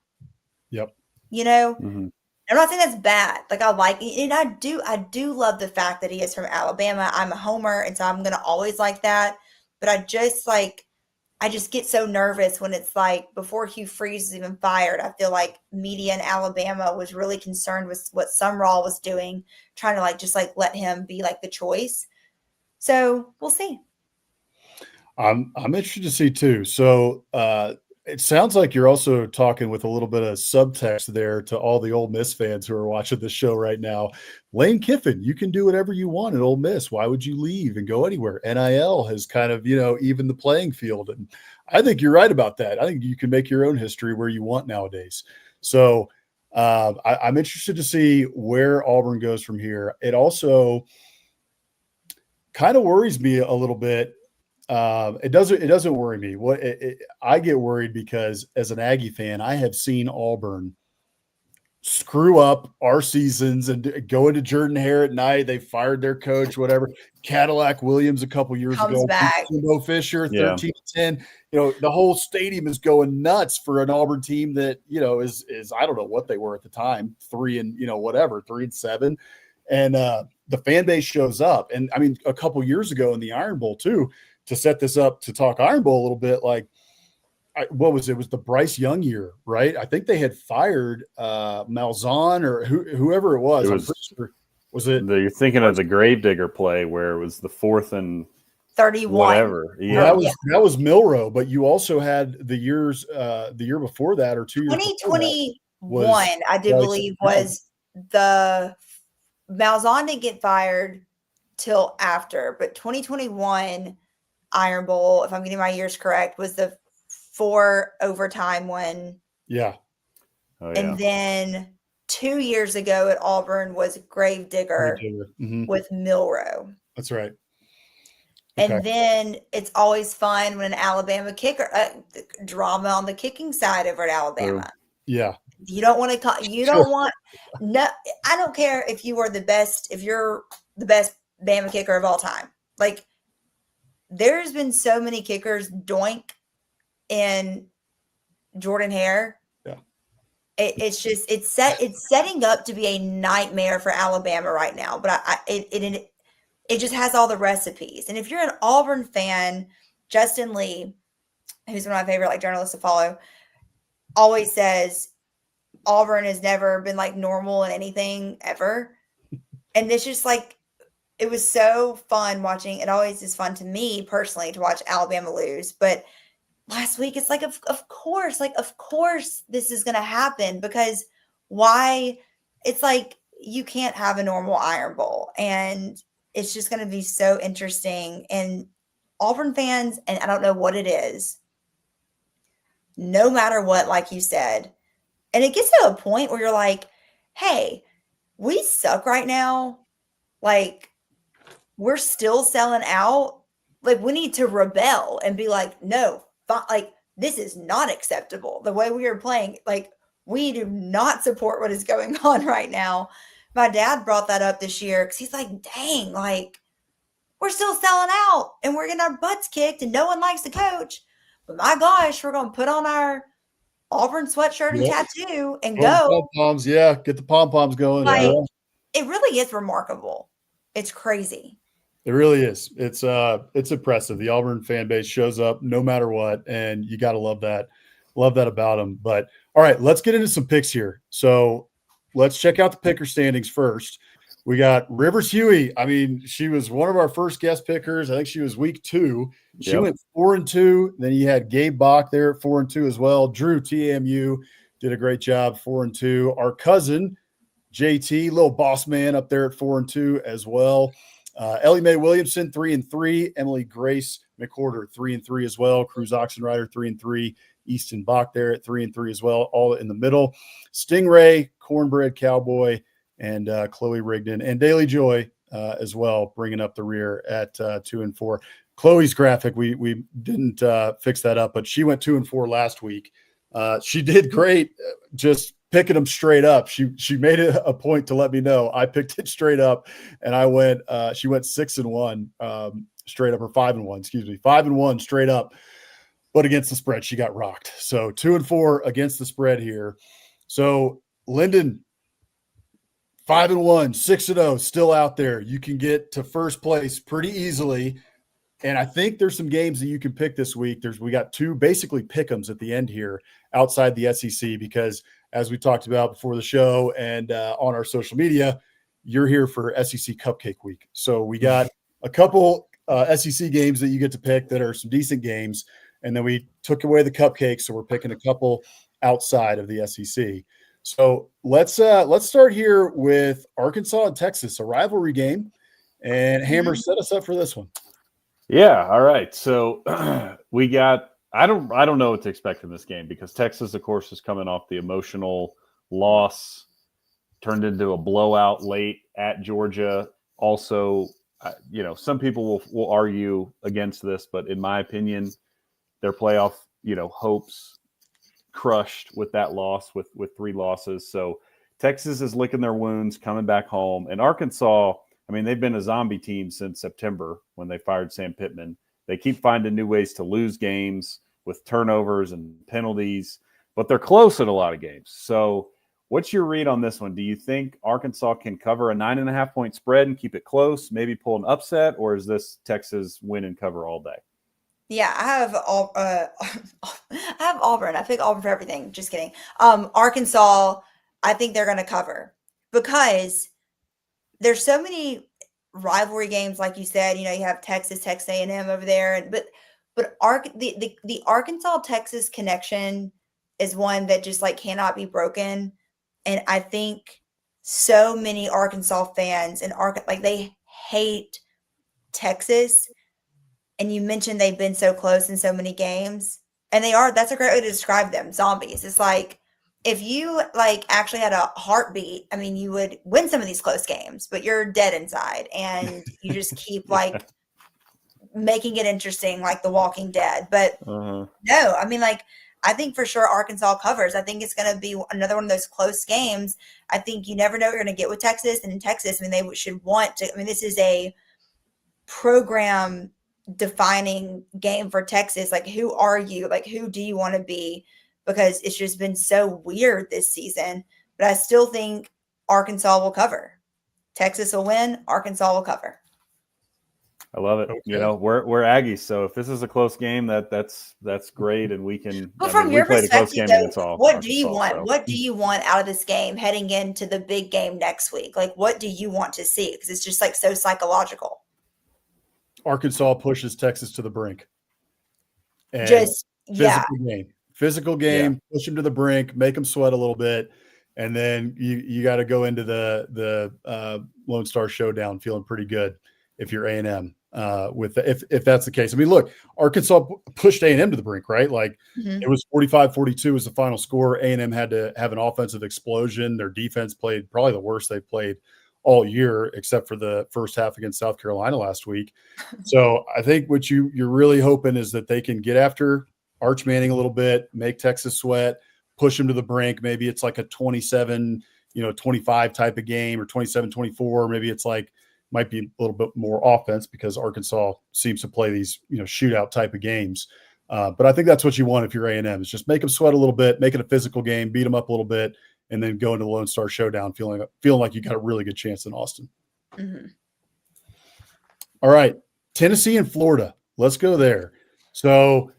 S1: Yep.
S3: You know, I'm not saying that's bad. Like I like it. And I do love the fact that he is from Alabama. I'm a homer, and so I'm going to always like that. But I just get so nervous when it's like before Hugh Freeze is even fired. I feel like media in Alabama was really concerned with what Sumrall was doing, trying to just let him be like the choice. So we'll see.
S1: I'm interested to see too. So it sounds like you're also talking with a little bit of subtext there to all the Ole Miss fans who are watching this show right now. Lane Kiffin, you can do whatever you want at Ole Miss. Why would you leave and go anywhere? NIL has kind of, even the playing field. And I think you're right about that. I think you can make your own history where you want nowadays. So I'm interested to see where Auburn goes from here. It also kind of worries me a little bit. It doesn't worry me. I get worried because as an Aggie fan, I have seen Auburn screw up our seasons and go into Jordan Hare at night. They fired their coach, whatever. Cadillac Williams a couple years ago, Jimbo Fisher, 13-10. The whole stadium is going nuts for an Auburn team that, is I don't know what they were at the time, 3-7. And the fan base shows up. And I mean, a couple years ago in the Iron Bowl too, to set this up to talk Iron Bowl a little bit, like what was it? It was the Bryce Young year, right? I think they had fired Malzahn or whoever it was. I'm pretty sure. Was it?
S2: You're thinking of the Gravedigger play where it was the 4th and
S3: 31.
S2: Whatever.
S1: Yeah, that was Milrow, but you also had the year before that or 2 years.
S3: 2021, I do believe, was the Malzahn didn't get fired till after, but 2021 Iron Bowl, if I'm getting my years correct, was the 4 overtime one.
S1: Yeah.
S2: Oh, yeah.
S3: And then 2 years ago at Auburn was Gravedigger with Milrow.
S1: That's right.
S3: And then it's always fun when an Alabama kicker, drama on the kicking side over at Alabama.
S1: Yeah.
S3: You don't want to, you don't want, no, I don't care if you are the best, if you're the best Bama kicker of all time. Like, there's been so many kickers doink in Jordan Hare.
S1: Yeah.
S3: It's just, it's setting up to be a nightmare for Alabama right now. But it just has all the recipes. And if you're an Auburn fan, Justin Lee, who's one of my favorite journalists to follow, always says Auburn has never been normal in anything ever. And it's just it was so fun watching. It always is fun to me personally to watch Alabama lose. But last week it's of course this is going to happen, because why? It's you can't have a normal Iron Bowl, and it's just going to be so interesting. And Auburn fans, and I don't know what it is, no matter what, like you said, and it gets to a point where you're like, hey, we suck right now. We're still selling out. We need to rebel and be no, this is not acceptable. The way we are playing, we do not support what is going on right now. My dad brought that up this year because he's dang, we're still selling out and we're getting our butts kicked and no one likes the coach. But my gosh, we're going to put on our Auburn sweatshirt and tattoo and go.
S1: Pom-poms, yeah, get the pom-poms going.
S3: It really is remarkable. It's crazy.
S1: It really is. It's impressive. The Auburn fan base shows up no matter what, and you got to love that. Love that about them. But all right, let's get into some picks here. So let's check out the picker standings first. We got Rivers Huey. I mean, she was one of our first guest pickers. I think she was week 2. She went 4-2. Then you had Gabe Bach there at 4-2 as well. Drew TMU did a great job, 4-2. Our cousin JT, little boss man, up there at 4-2 as well. Ellie Mae Williamson 3-3. Emily Grace McWhorter 3-3 as well. Cruz Oxenrider 3-3. Easton Bach there at 3-3 as well. All in the middle. Stingray, Cornbread Cowboy, and Chloe Rigdon, and Daily Joy as well, bringing up the rear at 2-4. Chloe's graphic, we didn't fix that up, but she went 2-4 last week. She did great, just picking them straight up. She made it a point to let me know. I picked it straight up, and I went. She went 6-1 straight up, or 5-1. Excuse me, 5-1 straight up. But against the spread, she got rocked. So 2-4 against the spread here. So Lynden, 5-1, 6-0, still out there. You can get to first place pretty easily. And I think there's some games that you can pick this week. We got 2 basically pick'ems at the end here outside the SEC, because as we talked about before the show and on our social media, you're here for SEC Cupcake Week. So we got a couple SEC games that you get to pick that are some decent games. And then we took away the cupcakes, so we're picking a couple outside of the SEC. So let's start here with Arkansas and Texas, a rivalry game. And Hammer, set us up for this one.
S2: Yeah, all right. So we got I don't know what to expect in this game, because Texas, of course, is coming off the emotional loss, turned into a blowout late at Georgia. Also, some people will argue against this, but in my opinion, their playoff, hopes crushed with that loss, with 3 losses. So Texas is licking their wounds, coming back home. And Arkansas, I mean, they've been a zombie team since September when they fired Sam Pittman. They keep finding new ways to lose games with turnovers and penalties, but they're close in a lot of games. So What's your read on this one? Do you think Arkansas can cover a 9.5-point spread and keep it close, maybe pull an upset, or is this Texas win and cover all day?
S3: Yeah, I have I have Auburn. I pick Auburn for everything. Just kidding. Arkansas, I think they're going to cover because there's so many rivalry games, like you said. You have Texas A&M over there, but the Arkansas Texas connection is one that just like cannot be broken. And I think so many Arkansas fans and they hate Texas. And you mentioned they've been so close in so many games, and that's a great way to describe them. Zombies. It's like, if you like actually had a heartbeat, I mean, you would win some of these close games, but you're dead inside and you just keep like making it interesting, like The Walking Dead. But no, I mean, like, I think for sure Arkansas covers. I think it's going to be another one of those close games. I think you never know what you're going to get with Texas. And in Texas, I mean, they should want to, I mean, this is a program defining game for Texas. Like, who are you? Like, who do you want to be? Because it's just been so weird this season. But I still think Arkansas will cover. Texas will win. Arkansas will cover.
S2: I love it. Okay. We're Aggies, so if this is a close game, that's great, and we can.
S3: But from your perspective, what do you want? So. What do you want out of this game heading into the big game next week? Like, what do you want to see? Because it's just like so psychological.
S1: Arkansas pushes Texas to the brink. And physical game, push them to the brink, make them sweat a little bit, and then you got to go into the Lone Star Showdown feeling pretty good if you're A&M. If that's the case. I mean, look, Arkansas pushed A&M to the brink, right? Like it was 45-42 was the final score. A&M had to have an offensive explosion. Their defense played probably the worst they've played all year, except for the first half against South Carolina last week. So I think what you're really hoping is that they can get after Arch Manning a little bit, make Texas sweat, push him to the brink. Maybe it's like a 27-25 type of game, or 27-24. Maybe it's like, might be a little bit more offense because Arkansas seems to play these, shootout type of games. But I think that's what you want if you're A&M, is just make them sweat a little bit, make it a physical game, beat them up a little bit, and then go into the Lone Star Showdown feeling like you got a really good chance in Austin.
S3: Mm-hmm.
S1: All right, Tennessee and Florida. Let's go there. So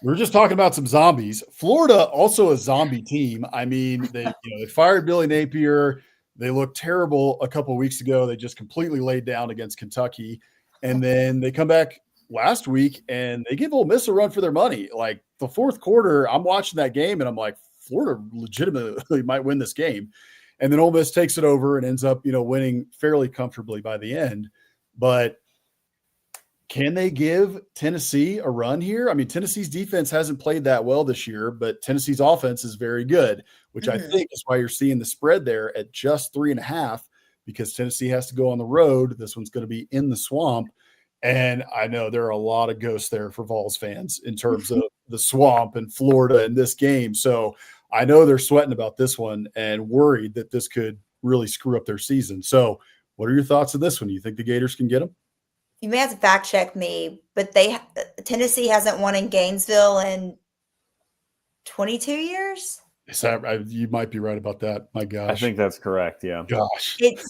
S1: we're just talking about some zombies. Florida, also a zombie team. I mean, they fired Billy Napier. They looked terrible a couple of weeks ago. They just completely laid down against Kentucky. And then they come back last week and they give Ole Miss a run for their money. Like the fourth quarter, I'm watching that game and I'm like, Florida legitimately might win this game. And then Ole Miss takes it over and ends up, winning fairly comfortably by the end. But can they give Tennessee a run here? I mean, Tennessee's defense hasn't played that well this year, but Tennessee's offense is very good, which I think is why you're seeing the spread there at just 3.5, because Tennessee has to go on the road. This one's going to be in the Swamp. And I know there are a lot of ghosts there for Vols fans in terms of the Swamp and Florida in this game. So I know they're sweating about this one and worried that this could really screw up their season. So what are your thoughts on this one? You think the Gators can get them?
S3: You may have to fact check me, but Tennessee hasn't won in Gainesville in 22 years.
S1: You might be right about that. My gosh.
S2: I think that's correct. Yeah.
S1: Gosh.
S3: It's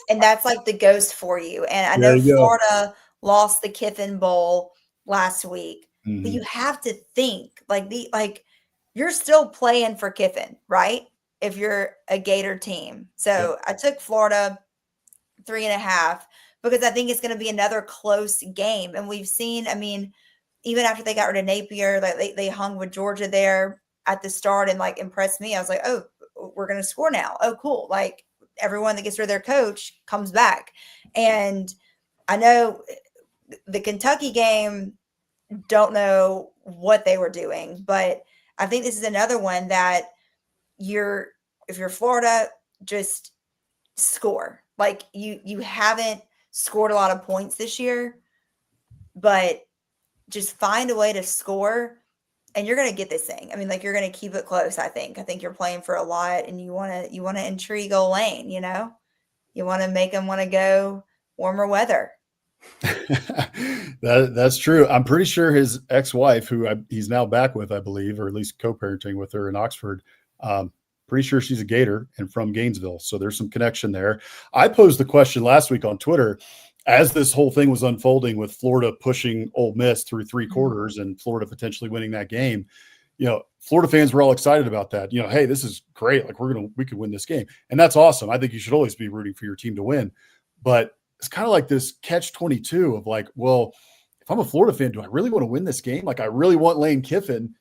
S3: and that's like the ghost for you. And I know Florida lost the Kiffin Bowl last week, but you have to think you're still playing for Kiffin, right? If you're a Gator team. So I took Florida 3.5. because I think it's going to be another close game. And we've seen, I mean, even after they got rid of Napier, like they hung with Georgia there at the start and like impressed me. I was like, oh, we're going to score now. Oh, cool. Like everyone that gets rid of their coach comes back. And I know the Kentucky game, don't know what they were doing, but I think this is another one that if you're Florida, just score. Like you haven't scored a lot of points this year, but just find a way to score and you're going to get this thing. I mean, like you're going to keep it close. I think you're playing for a lot and you want to intrigue Ole Lane, you want to make them want to go warmer weather.
S1: That's true. I'm pretty sure his ex-wife, who he's now back with, I believe, or at least co-parenting with her in Oxford, pretty sure she's a Gator and from Gainesville. So there's some connection there. I posed the question last week on Twitter as this whole thing was unfolding with Florida pushing Ole Miss through 3 quarters and Florida potentially winning that game. Florida fans were all excited about that. Hey, this is great. Like we could win this game. And that's awesome. I think you should always be rooting for your team to win. But it's kind of like this catch-22 of like, well, if I'm a Florida fan, do I really want to win this game? Like I really want Lane Kiffin,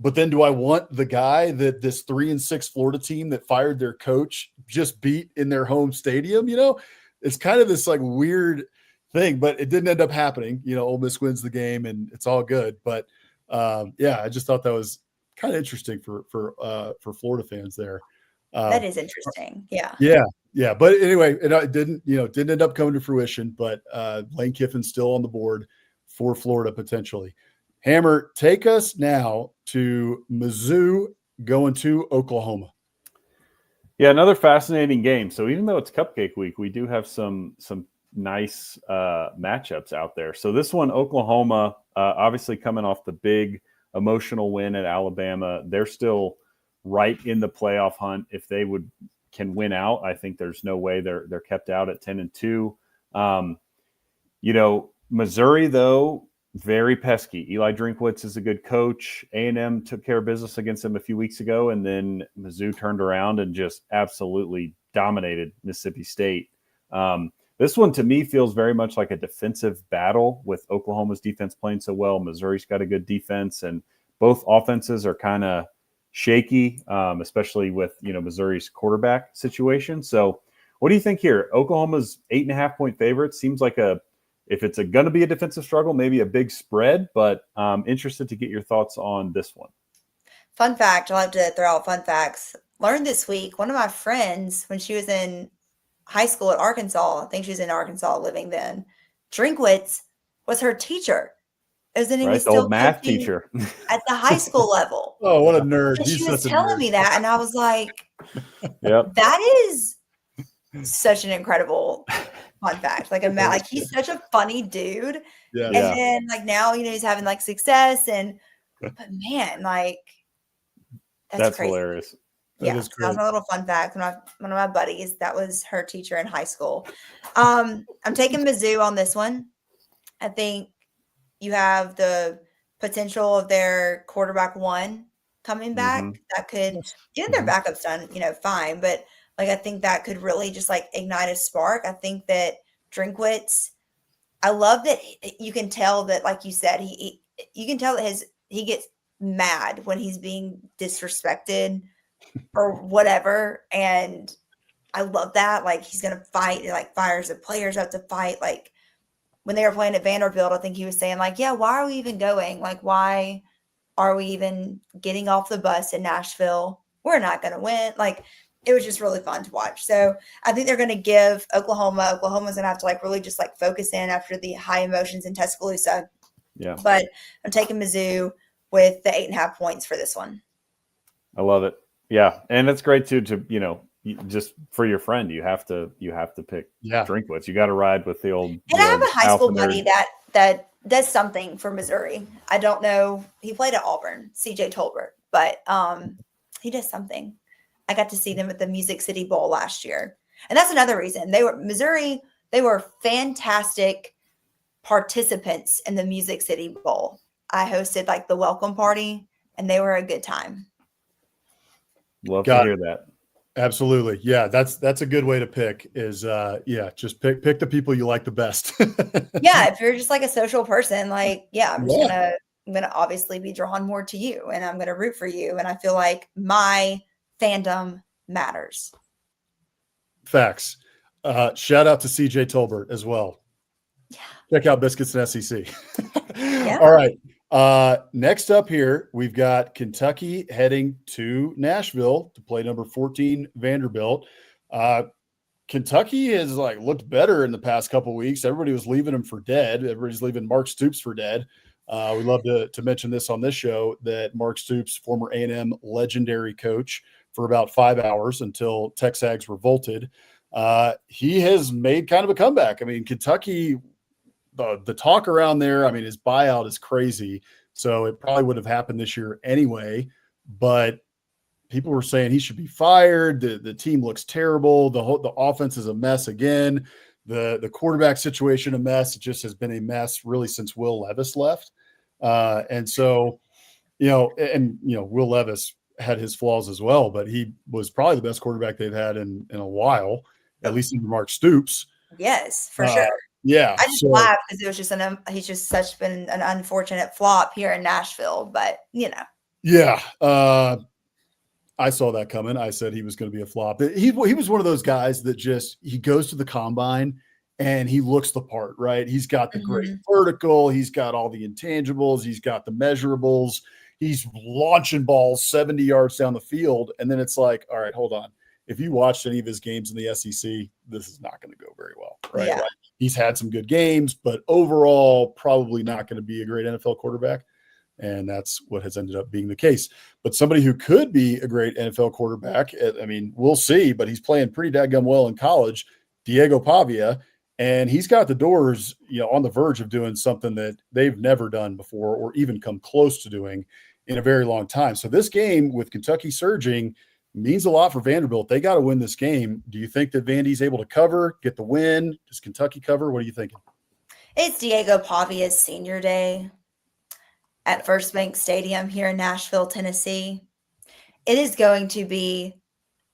S1: but then do I want the guy that this 3-6 Florida team that fired their coach just beat in their home stadium? It's kind of this like weird thing, but it didn't end up happening. Ole Miss wins the game and it's all good. But I just thought that was kind of interesting for Florida fans there.
S3: That is interesting. Yeah.
S1: Yeah. But anyway, it didn't end up coming to fruition, but Lane Kiffin's still on the board for Florida potentially. Hammer, take us now to Mizzou going to Oklahoma.
S2: Yeah, another fascinating game. So even though it's Cupcake week, we do have some nice matchups out there. So this one, Oklahoma, obviously coming off the big emotional win at Alabama. They're still right in the playoff hunt. If they can win out, I think there's no way they're kept out at 10-2. Missouri, though, very pesky. Eli Drinkwitz is a good coach. A&M took care of business against them a few weeks ago, and then Mizzou turned around and just absolutely dominated Mississippi State. This one, to me, feels very much like a defensive battle with Oklahoma's defense playing so well. Missouri's got a good defense, and both offenses are kind of shaky, especially with Missouri's quarterback situation. So what do you think here? Oklahoma's 8.5-point favorite seems like if it's going to be a defensive struggle, maybe a big spread, but interested to get your thoughts on this one.
S3: Fun fact, I like to throw out fun facts. Learned this week, one of my friends, when she was in high school at Arkansas, I think she was in Arkansas living then, Drinkwitz was her teacher. Isn't he
S2: the old math teacher
S3: at the high school level?
S1: Oh, what a nerd.
S3: And she was telling me that, and I was like,
S2: yep.
S3: That is such an incredible fun fact. Like he's such a funny dude.
S1: Yeah.
S3: And then now, he's having like success but man, like that's crazy.
S2: Hilarious.
S3: That was my little fun fact. One of my buddies, that was her teacher in high school. I'm taking Mizzou on this one. I think you have the potential of their quarterback one coming back. That could get their backups done, fine. But I think that could really just ignite a spark. I think that Drinkwitz, I love that you can tell that, like you said, you can tell that he gets mad when he's being disrespected or whatever. And I love that. He's going to fight, fires the players up to fight. When they were playing at Vanderbilt, I think he was saying why are we even going? Why are we even getting off the bus in Nashville? We're not going to win. It was just really fun to watch. So I think they're going to give Oklahoma's going to have to really just focus in after the high emotions in Tuscaloosa.
S2: Yeah.
S3: But I'm taking Mizzou with the 8.5 points for this one.
S2: I love it. Yeah. And it's great too, just for your friend, you have to pick Drinkwitz. You got to ride with the old.
S3: And I have a high school buddy that does something for Missouri. I don't know. He played at Auburn, CJ Tolbert, but he does something. I got to see them at the Music City Bowl last year. And that's another reason. Missouri were fantastic participants in the Music City Bowl. I hosted the welcome party, and they were a good time.
S2: Love to hear that.
S1: Absolutely. Yeah, that's a good way to pick is just pick the people you like the best.
S3: Yeah, if you're just a social person, I'm gonna obviously be drawn more to you, and I'm gonna root for you. And I feel like my fandom matters.
S1: Facts. Shout out to CJ Tolbert as well.
S3: Yeah.
S1: Check out Biscuits and SEC.
S3: Yeah.
S1: All right. Next up here, we've got Kentucky heading to Nashville to play number 14 Vanderbilt. Kentucky has looked better in the past couple of weeks. Everybody was leaving them for dead. Everybody's leaving Mark Stoops for dead. We love to mention this on this show that Mark Stoops, former A&M legendary coach for about 5 hours until Texags revolted. He has made kind of a comeback. I mean, Kentucky, the talk around there, his buyout is crazy. So it probably would have happened this year anyway. But people were saying he should be fired. The team looks terrible. The offense is a mess again. The quarterback situation a mess. It just has been a mess really since Will Levis left. And so, Will Levis had his flaws as well, but he was probably the best quarterback they've had in a while, at least under Mark Stoops.
S3: Yes, for sure.
S1: Yeah.
S3: I just laughed because it was just he's just been an unfortunate flop here in Nashville, but
S1: Yeah. I saw that coming. I said he was going to be a flop. He was one of those guys that he goes to the combine and he looks the part, right? He's got the great vertical. He's got all the intangibles. He's got the measurables. He's launching balls 70 yards down the field. And then it's like, all right, hold on. If you watched any of his games in the SEC, this is not going to go very well, right?
S3: Yeah.
S1: Like, he's had some good games, but overall, probably not going to be a great NFL quarterback. And that's what has ended up being the case. But somebody who could be a great NFL quarterback, I mean, we'll see, but he's playing pretty dadgum well in college, Diego Pavia, and he's got the doors, on the verge of doing something that they've never done before or even come close to doing in a very long time. So this game with Kentucky surging means a lot for Vanderbilt. They got to win this game. Do you think that Vandy's able to cover, get the win? Does Kentucky cover? What are you thinking?
S3: It's Diego Pavia's senior day at First Bank Stadium here in Nashville, Tennessee. It is going to be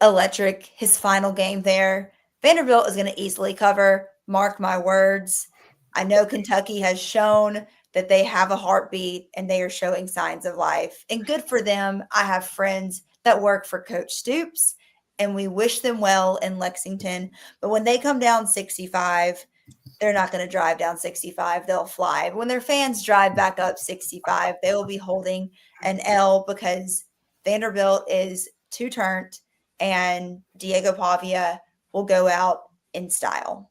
S3: electric, his final game there. Vanderbilt is going to easily cover, mark my words. I know Kentucky has shown that they have a heartbeat and they are showing signs of life. And good for them. I have friends that work for Coach Stoops, and we wish them well in Lexington. But when they come down 65, they're not going to drive down 65. They'll fly. But when their fans drive back up 65, they will be holding an L because Vanderbilt is two-turned and Diego Pavia will go out in style.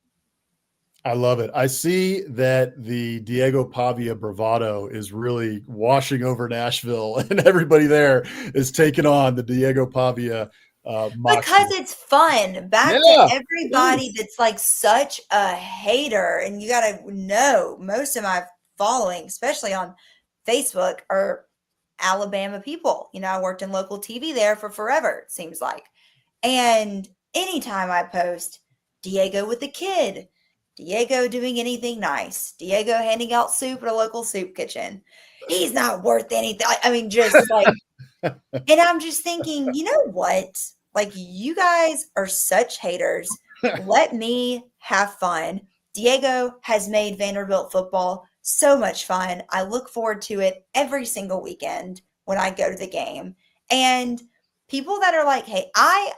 S1: I love it. I see that the Diego Pavia bravado is really washing over Nashville, and everybody there is taking on the Diego Pavia
S3: because it's fun. Back to everybody that's like such a hater, and you got to know most of my following, especially on Facebook, are Alabama people. I worked in local TV there for forever, it seems like. And anytime I post Diego with the kid, Diego doing anything nice, Diego handing out soup at a local soup kitchen, he's not worth anything. I mean, just like, and I'm just thinking, you know what? Like, you guys are such haters. Let me have fun. Diego has made Vanderbilt football so much fun. I look forward to it every single weekend when I go to the game. And people that are like, hey, I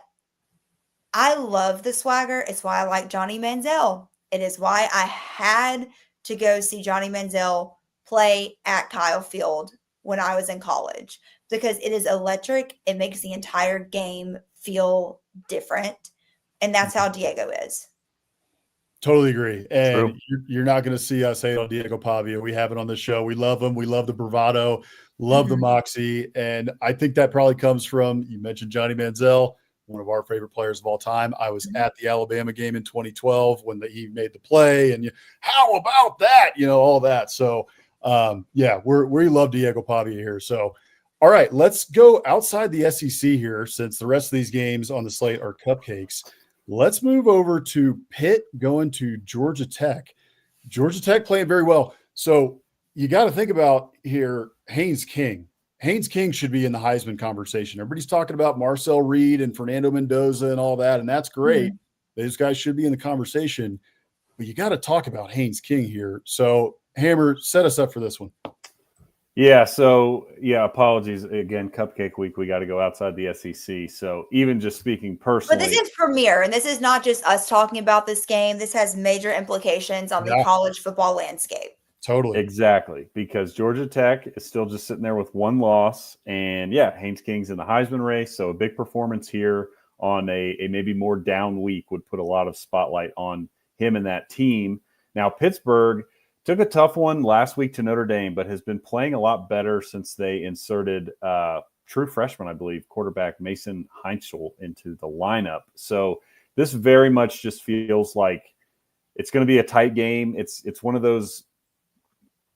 S3: love the swagger. It's why I like Johnny Manziel. It is why I had to go see Johnny Manziel play at Kyle Field when I was in college because it is electric. It makes the entire game feel different. And that's how Diego is.
S1: Totally agree. And you're not going to see us hate on Diego Pavia. We have it on this show. We love him. We love the bravado, love the moxie. And I think that probably comes from, you mentioned Johnny Manziel, one of our favorite players of all time. I was at the Alabama game in 2012 when he made the play, and how about that? All that. So we love Diego Pavia here. So, all right, let's go outside the SEC here since the rest of these games on the slate are cupcakes. Let's move over to Pitt going to Georgia Tech. Georgia Tech playing very well. So you got to think about here, Haynes King. Haynes King should be in the Heisman conversation. Everybody's talking about Marcel Reed and Fernando Mendoza and all that, and that's great. Those guys should be in the conversation. But you got to talk about Haynes King here. So, Hammer, set us up for this one.
S2: Yeah, so, apologies. Again, Cupcake Week, we got to go outside the SEC. So, even just speaking personally.
S3: But this is premier, and this is not just us talking about this game. This has major implications on the college football landscape.
S1: Totally.
S2: Exactly, because Georgia Tech is still just sitting there with one loss. And, Haynes King's in the Heisman race, so a big performance here on a maybe more down week would put a lot of spotlight on him and that team. Now, Pittsburgh took a tough one last week to Notre Dame, but has been playing a lot better since they inserted true freshman, I believe, quarterback Mason Heinzel into the lineup. So this very much just feels like it's going to be a tight game. It's one of those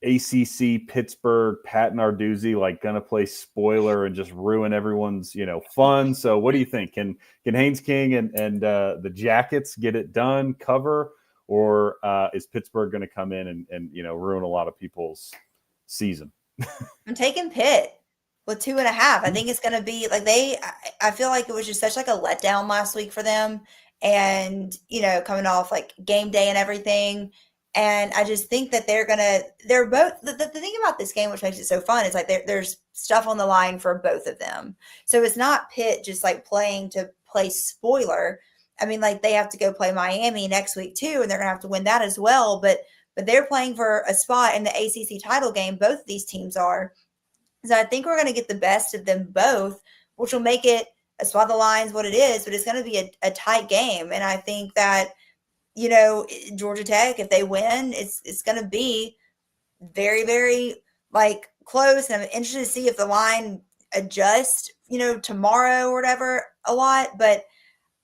S2: ACC Pittsburgh, Pat Narduzzi, like gonna play spoiler and just ruin everyone's fun. So what do you think? Can Haynes King and the Jackets get it done, cover, or is Pittsburgh going to come in and ruin a lot of people's season?
S3: I'm taking Pitt with 2.5. I think it's going to be like I feel like it was just such like a letdown last week for them, and coming off like game day and everything. And I just think that they're both, the thing about this game, which makes it so fun, is like there's stuff on the line for both of them. So it's not Pitt just like playing to play spoiler. I mean, like they have to go play Miami next week too, and they're going to have to win that as well. But they're playing for a spot in the ACC title game. Both of these teams are. So I think we're going to get the best of them both, which will make it, that's why the line's what it is, but it's going to be a tight game. And I think that, Georgia Tech, if they win, it's going to be very, very like close. And I'm interested to see if the line adjusts, tomorrow or whatever a lot. But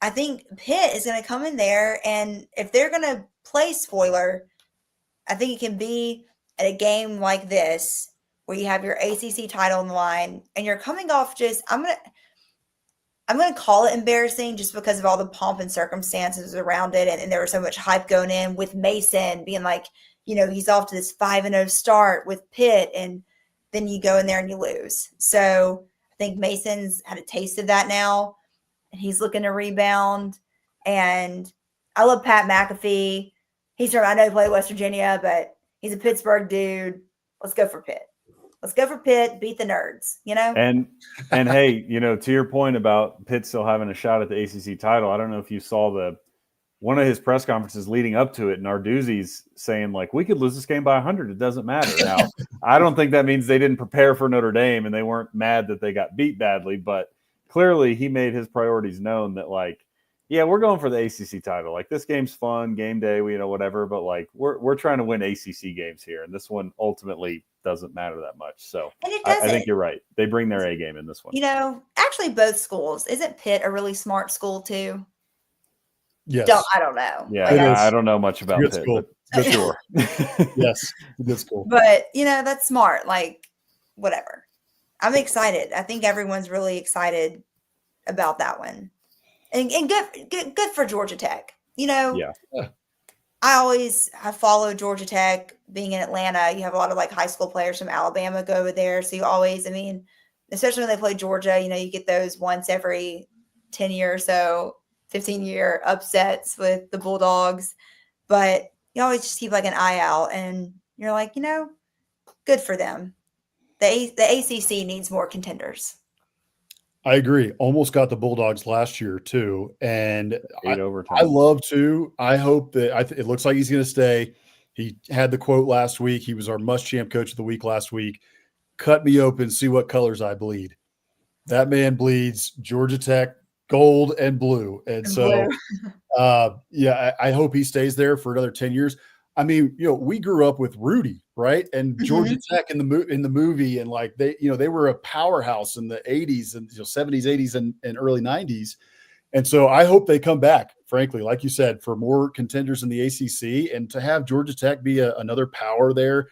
S3: I think Pitt is going to come in there, and if they're going to play spoiler, I think it can be at a game like this where you have your ACC title on the line and you're coming off just, I'm going to call it embarrassing just because of all the pomp and circumstances around it. And there was so much hype going in with Mason being like, he's off to this 5-0 start with Pitt, and then you go in there and you lose. So I think Mason's had a taste of that now, and he's looking to rebound. And I love Pat McAfee. I know he played West Virginia, but he's a Pittsburgh dude. Let's go for Pitt. Let's go for Pitt, beat the nerds,
S2: And hey, to your point about Pitt still having a shot at the ACC title, I don't know if you saw one of his press conferences leading up to it, Narduzzi's saying, like, we could lose this game by 100. It doesn't matter. Now, I don't think that means they didn't prepare for Notre Dame and they weren't mad that they got beat badly, but clearly he made his priorities known that, like, yeah, we're going for the ACC title. Like, this game's fun, game day, whatever, but like we're trying to win ACC games here, and this one ultimately doesn't matter that much. So I think you're right. They bring their A game in this one.
S3: Actually, both schools. Isn't Pitt a really smart school too?
S1: Yes.
S3: I don't know.
S2: Yeah, I don't know much about Pitt,
S1: school.
S2: but sure.
S1: Yes, good school.
S3: But that's smart. Like, whatever. I'm excited. I think everyone's really excited about that one. And good for Georgia Tech.
S2: Yeah.
S3: I follow Georgia Tech. Being in Atlanta, you have a lot of like high school players from Alabama go over there. So you always, especially when they play Georgia, you get those once every 10 year or so, 15-year upsets with the Bulldogs. But you always just keep like an eye out, and you're like, good for them. The ACC needs more contenders.
S1: I agree. Almost got the Bulldogs last year too, and
S2: 8 overtime.
S1: I love to. I hope that it looks like he's going to stay. He had the quote last week. He was our Muschamp Coach of the Week last week. Cut me open, see what colors I bleed. That man bleeds Georgia Tech gold and blue, and so I hope he stays there for another 10 years. We grew up with Rudy, right? And Georgia Tech in the movie, and like they were a powerhouse in the 80s and 70s, 80s, and early 90s. And so I hope they come back, frankly, like you said, for more contenders in the ACC, and to have Georgia Tech be another power there,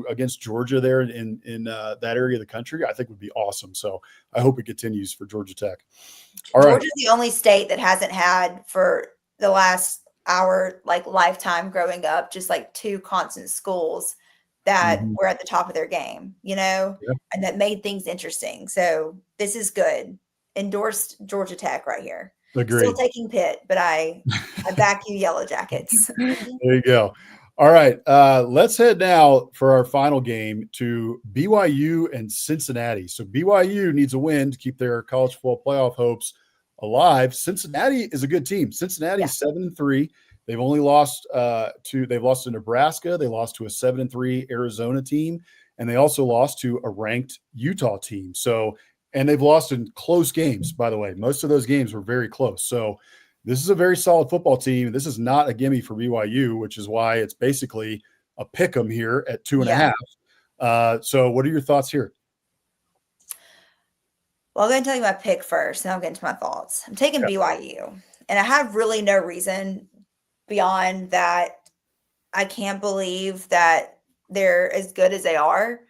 S1: against Georgia there in that area of the country, I think would be awesome. So I hope it continues for Georgia Tech. All right.
S3: Georgia's the only state that hasn't had for the last our like lifetime growing up, just like 2 constant schools that were at the top of their game, and that made things interesting. So this is good. Endorsed Georgia Tech right here.
S1: Agreed.
S3: Still taking Pitt, but I back you, Yellow Jackets.
S1: There you go. All right. Let's head now for our final game to BYU and Cincinnati. So BYU needs a win to keep their college football playoff hopes alive. Cincinnati is a good team. Cincinnati is 7-3. They've only lost they've lost to Nebraska. They lost to a 7-3 Arizona team, and they also lost to a ranked Utah team. So, and they've lost in close games, by the way. Most of those games were very close. So this is a very solid football team. This is not a gimme for BYU, which is why it's basically a pick 'em here at 2.5. So what are your thoughts here?
S3: Well, I'm going to tell you my pick first, and I'll get into my thoughts. I'm taking BYU, and I have really no reason beyond that. I can't believe that they're as good as they are.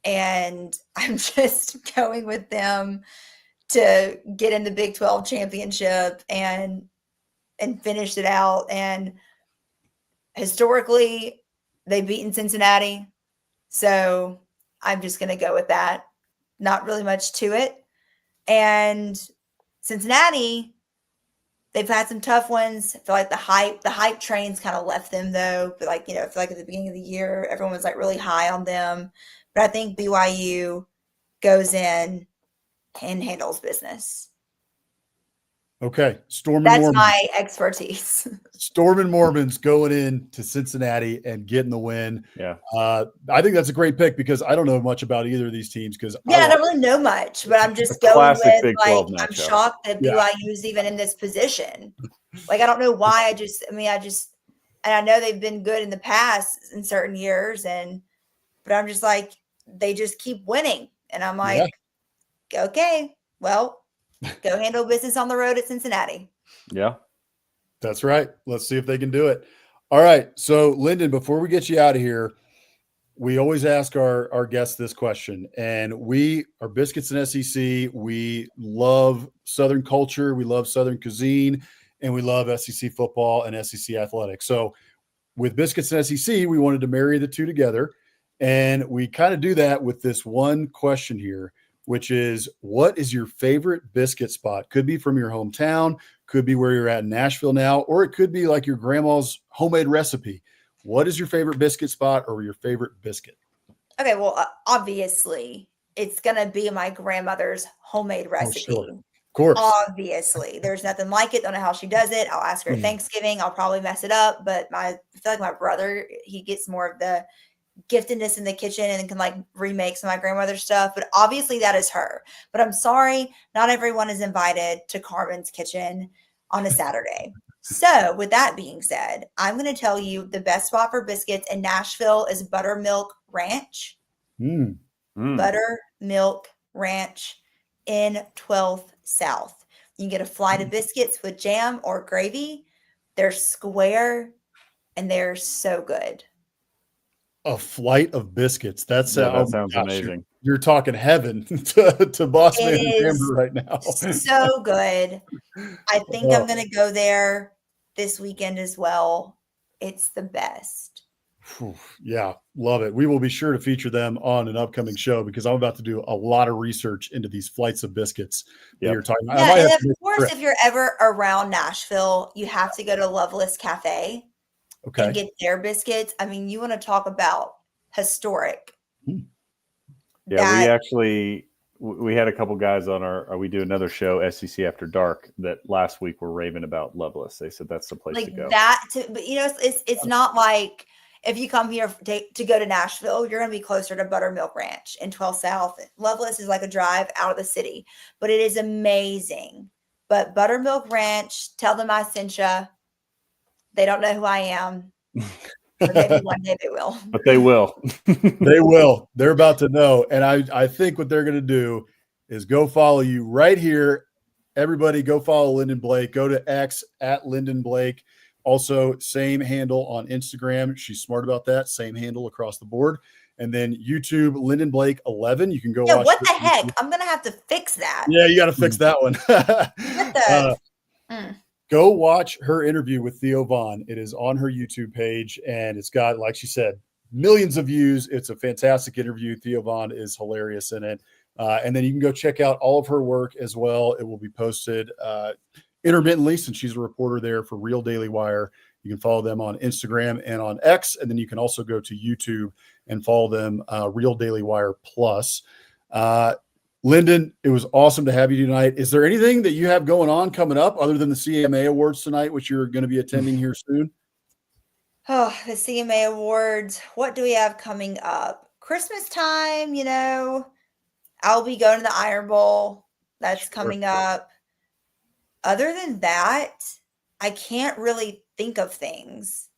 S3: And I'm just going with them to get in the Big 12 championship and finish it out. And historically, they've beaten Cincinnati. So I'm just going to go with that. Not really much to it. And Cincinnati, they've had some tough ones. I feel like the hype train's kind of left them though. But like, I feel like at the beginning of the year, everyone was like really high on them. But I think BYU goes in and handles business.
S1: Okay. Storm and
S3: That's
S1: Mormons.
S3: my expertise.
S1: Storm and Mormons going in to Cincinnati and getting the win.
S2: Yeah.
S1: I think that's a great pick because I don't know much about either of these teams because
S3: I don't really know much, but I'm just going
S2: classic
S3: with
S2: Big 12
S3: I'm
S2: matchup.
S3: shocked that BYU is even in this position. Like, I don't know why. And I know they've been good in the past in certain years, but I'm just like, they just keep winning. And I'm like, okay, well, go handle business on the road at Cincinnati.
S2: Yeah.
S1: That's right. Let's see if they can do it. All right. So, Lynden, before we get you out of here, we always ask our guests this question. And we are Biscuits and SEC. We love Southern culture. We love Southern cuisine. And we love SEC football and SEC athletics. So, with Biscuits and SEC, we wanted to marry the two together. And we kind of do that with this one question here, which is, what is your favorite biscuit spot? Could be from your hometown, could be where you're at in Nashville now, or it could be like your grandma's homemade recipe. What is your favorite biscuit spot or your favorite biscuit?
S3: Okay, well, obviously, it's going to be my grandmother's homemade recipe.
S1: Oh, sure. Of course.
S3: Obviously, there's nothing like it. Don't know how she does it. I'll ask her at Thanksgiving. I'll probably mess it up, but I feel like my brother, he gets more of the giftedness in the kitchen and can like remake some of my grandmother's stuff. But obviously that is her. But I'm sorry, not everyone is invited to Carmen's kitchen on a Saturday. So with that being said, I'm going to tell you the best spot for biscuits in Nashville is Buttermilk Ranch. Buttermilk Ranch in 12th South. You can get a flight of biscuits with jam or gravy. They're square and they're so good.
S1: A flight of biscuits. That sounds
S2: amazing.
S1: You're talking heaven to Boss Man and Amber right now.
S3: So good. I think I'm going to go there this weekend as well. It's the best.
S1: Yeah, love it. We will be sure to feature them on an upcoming show because I'm about to do a lot of research into these flights of biscuits that you're talking about.
S3: Yeah, and of course, if you're ever around Nashville, you have to go to Loveless Cafe.
S1: Okay.
S3: And get their biscuits. I mean, you want to talk about historic.
S2: Yeah, we had a couple guys on we do another show, SEC After Dark, that last week were raving about Loveless. They said that's the place to go.
S3: But it's not like if you come here to go to Nashville, you're going to be closer to Buttermilk Ranch in 12 South. Loveless is like a drive out of the city, but it is amazing. But Buttermilk Ranch, tell them I sent you. They don't know who I am. But maybe one day they will.
S2: But they will.
S1: They will. They're about to know. And I think what they're going to do is go follow you right here. Everybody go follow Lynden Blake. Go to X at Lynden Blake. Also, same handle on Instagram. She's smart about that. Same handle across the board. And then YouTube, Lynden Blake 11. You can go watch.
S3: What the heck? I'm going to have to fix that.
S1: Yeah, you got to fix that one. What the? Go watch her interview with Theo Vaughn. It is on her YouTube page, and it's got, like she said, millions of views. It's a fantastic interview. Theo Vaughn is hilarious in it. And then you can go check out all of her work as well. It will be posted intermittently since she's a reporter there for Real Daily Wire. You can follow them on Instagram and on X, and then you can also go to YouTube and follow them, Real Daily Wire Plus. Lynden, it was awesome to have you tonight. Is there anything that you have going on coming up other than the CMA Awards tonight, which you're going to be attending here soon?
S3: Oh, the CMA Awards. What do we have coming up? Christmas time, I'll be going to the Iron Bowl. That's coming up. Other than that, I can't really think of things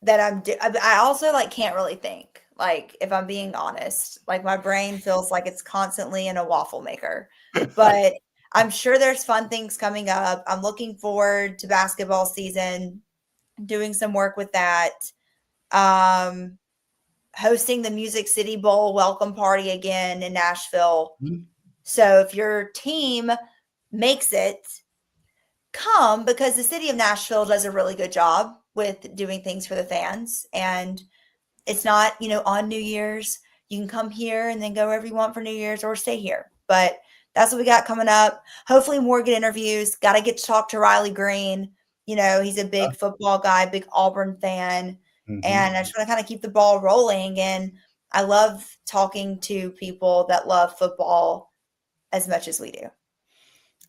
S3: that I also can't really think. If I'm being honest, my brain feels like it's constantly in a waffle maker, but I'm sure there's fun things coming up. I'm looking forward to basketball season, doing some work with that. hosting the Music City Bowl welcome party again in Nashville.
S1: Mhm.
S3: So if your team makes it, come, because the city of Nashville does a really good job with doing things for the fans. And it's not, on New Year's. You can come here and then go wherever you want for New Year's or stay here. But that's what we got coming up. Hopefully more good interviews. Got to get to talk to Riley Green. He's a big football guy, big Auburn fan. And I just want to kind of keep the ball rolling. And I love talking to people that love football as much as we do.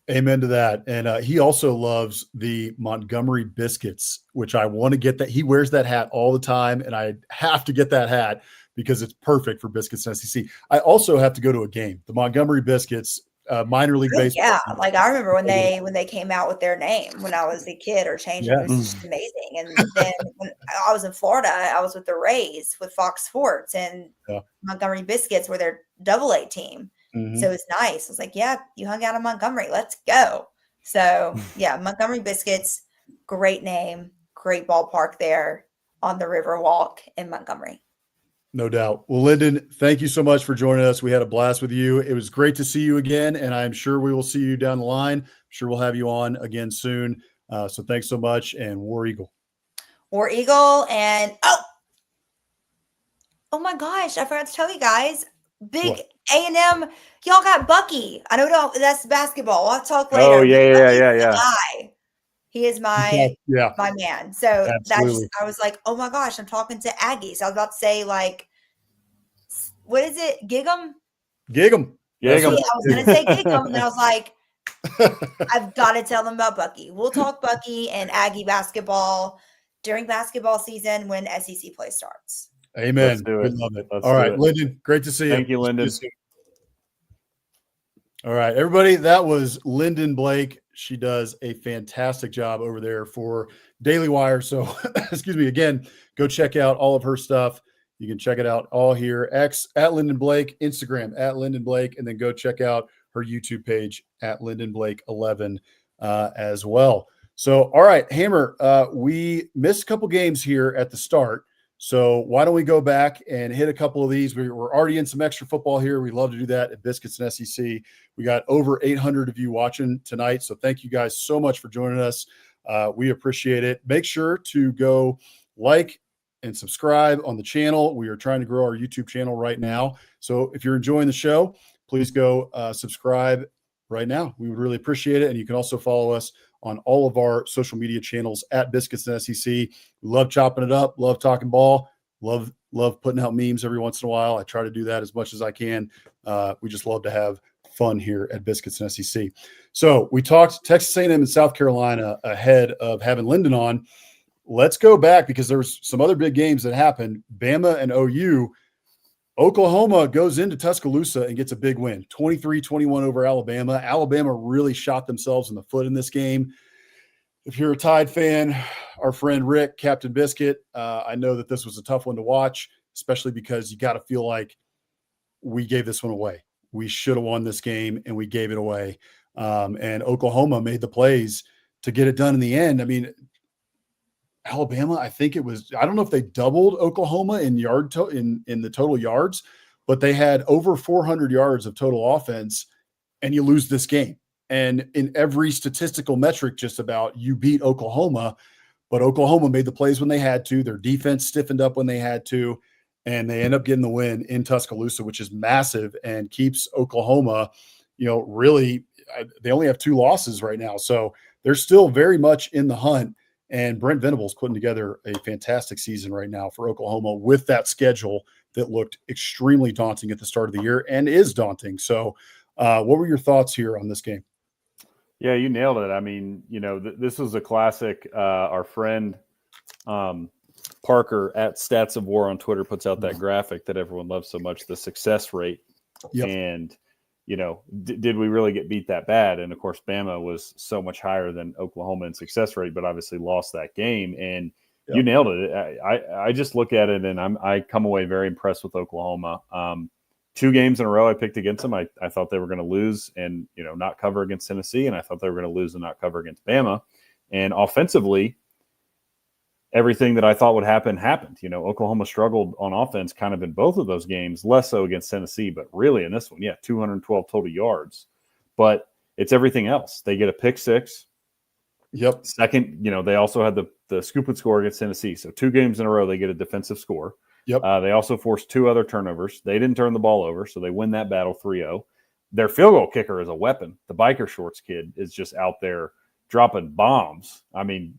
S1: Amen to that. And he also loves the Montgomery Biscuits, which I want to get that. He wears that hat all the time, and I have to get that hat because it's perfect for Biscuits SEC. I also have to go to a game. The Montgomery Biscuits, minor league baseball.
S3: Yeah, like I remember when they came out with their name when I was a kid or changed it. It was just amazing. And then when I was in Florida, I was with the Rays with Fox Sports, and Montgomery Biscuits were their AA team. So it's nice. I was like, yeah, you hung out in Montgomery. Let's go. So yeah, Montgomery Biscuits, great name, great ballpark there on the Riverwalk in Montgomery.
S1: No doubt. Well, Lynden, thank you so much for joining us. We had a blast with you. It was great to see you again, and I'm sure we will see you down the line. I'm sure we'll have you on again soon. So thanks so much, and War Eagle.
S3: War Eagle, and oh my gosh, I forgot to tell you guys, big A&M, y'all got Bucky. I know that's basketball. I'll talk later.
S2: Oh, yeah.
S3: He is my man. So
S1: Absolutely.
S3: I was like, oh my gosh, I'm talking to Aggies. I was about to say, like, what is it? Gig'em?
S1: Gig'em.
S3: I was going to say Gig'em, and then I was like, I've got to tell them about Bucky. We'll talk Bucky and Aggie basketball during basketball season when SEC play starts.
S1: Amen.
S2: Let's do it.
S1: We love it.
S2: Let's
S1: All right,
S2: do it.
S1: Lynden, great to see you.
S2: Thank you, Lynden.
S1: All right, everybody, that was Lynden Blake. She does a fantastic job over there for Daily Wire. So, excuse me, again, go check out all of her stuff. You can check it out all here. X at Lynden Blake, Instagram at Lynden Blake, and then go check out her YouTube page at Lynden Blake 11 as well. So, all right, Hammer, we missed a couple games here at the start. So why don't we go back and hit a couple of these? We're already in some extra football here. We love to do that at Biscuits and SEC. We got over 800 of you watching tonight. So thank you guys so much for joining us. We appreciate it. Make sure to go like and subscribe on the channel. We are trying to grow our YouTube channel right now. So if you're enjoying the show, please go subscribe right now. We would really appreciate it. And you can also follow us on all of our social media channels at Biscuits and SEC. We love chopping it up, love talking ball, love putting out memes every once in a while. I try to do that as much as I can. We just love to have fun here at Biscuits and SEC. So we talked Texas A&M and South Carolina ahead of having Lynden on. Let's go back because there was some other big games that happened. Bama and OU. Oklahoma goes into Tuscaloosa and gets a big win, 23-21 over Alabama. Alabama really shot themselves in the foot in this game. If you're a Tide fan, our friend Rick, Captain Biscuit, I know that this was a tough one to watch, especially because you got to feel like we gave this one away. We should have won this game, and we gave it away. And Oklahoma made the plays to get it done in the end. I mean, Alabama, I think it was, I don't know if they doubled Oklahoma in in the total yards, but they had over 400 yards of total offense, and you lose this game. And in every statistical metric, just about, you beat Oklahoma, but Oklahoma made the plays when they had to. Their defense stiffened up when they had to, and they end up getting the win in Tuscaloosa, which is massive and keeps Oklahoma, really, they only have 2 losses right now. So they're still very much in the hunt. And Brent Venables putting together a fantastic season right now for Oklahoma with that schedule that looked extremely daunting at the start of the year and is daunting. So what were your thoughts here on this game?
S2: Yeah, you nailed it. I mean, this was a classic. Our friend Parker at Stats of War on Twitter puts out that graphic that everyone loves so much, the success rate.
S1: Yep.
S2: And did we really get beat that bad? And of course, Bama was so much higher than Oklahoma in success rate, but obviously lost that game. And you nailed it. I just look at it and I come away very impressed with Oklahoma. 2 games in a row I picked against them. I thought they were going to lose and not cover against Tennessee, and I thought they were going to lose and not cover against Bama. And offensively, everything that I thought would happen happened. You know, Oklahoma struggled on offense kind of in both of those games, less so against Tennessee, but really in this one, 212 total yards. But it's everything else. They get a pick six.
S1: Yep.
S2: Second, you know, they also had the scoop and score against Tennessee. So 2 games in a row, they get a defensive score.
S1: Yep.
S2: They also forced 2 other turnovers. They didn't turn the ball over, so they win that battle 3-0. Their field goal kicker is a weapon. The biker shorts kid is just out there dropping bombs. I mean,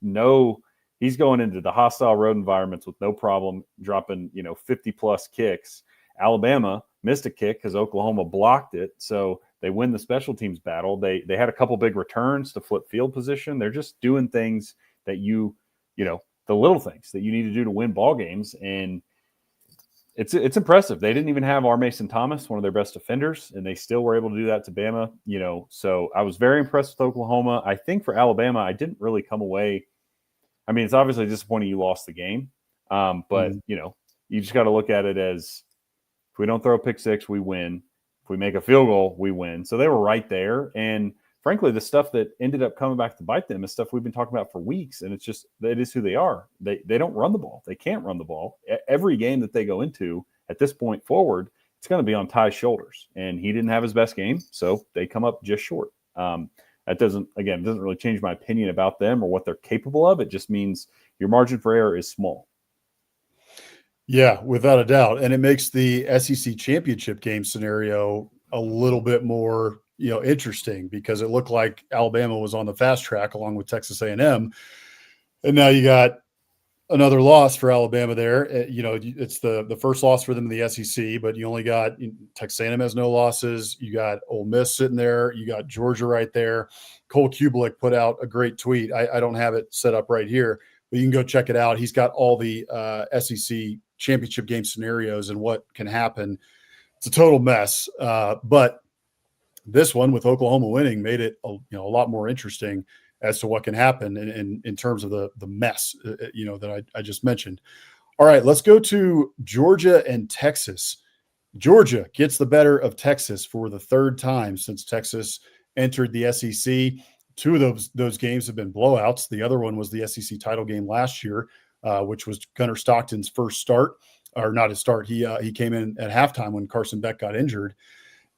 S2: he's going into the hostile road environments with no problem dropping, 50-plus kicks. Alabama missed a kick because Oklahoma blocked it, so they win the special teams battle. They had a couple big returns to flip field position. They're just doing things that the little things that you need to do to win ball games, and it's impressive. They didn't even have R. Mason Thomas, one of their best defenders, and they still were able to do that to Bama. So I was very impressed with Oklahoma. I think for Alabama, I didn't really come away. I mean, it's obviously disappointing you lost the game, but you just got to look at it as if we don't throw a pick six, we win. If we make a field goal, we win. So they were right there. And frankly, the stuff that ended up coming back to bite them is stuff we've been talking about for weeks. And it's just, it is who they are. They don't run the ball. They can't run the ball. Every game that they go into at this point forward, it's going to be on Ty's shoulders. And he didn't have his best game, so they come up just short. That doesn't really change my opinion about them or what they're capable of. It just means your margin for error is small.
S1: Yeah, without a doubt. And it makes the SEC championship game scenario a little bit more, interesting, because it looked like Alabama was on the fast track along with Texas A&M. And now you got another loss for Alabama there. It's the first loss for them in the SEC, but you only got Texas A&M has no losses. You got Ole Miss sitting there. You got Georgia right there. Cole Kubelik put out a great tweet. I don't have it set up right here, but you can go check it out. He's got all the SEC championship game scenarios and what can happen. It's a total mess. But this one with Oklahoma winning made it a lot more interesting as to what can happen in terms of the mess, that I just mentioned. All right, let's go to Georgia and Texas. Georgia gets the better of Texas for the third time since Texas entered the SEC. 2 of those games have been blowouts. The other one was the SEC title game last year, which was Gunnar Stockton's first start, or not his start. He came in at halftime when Carson Beck got injured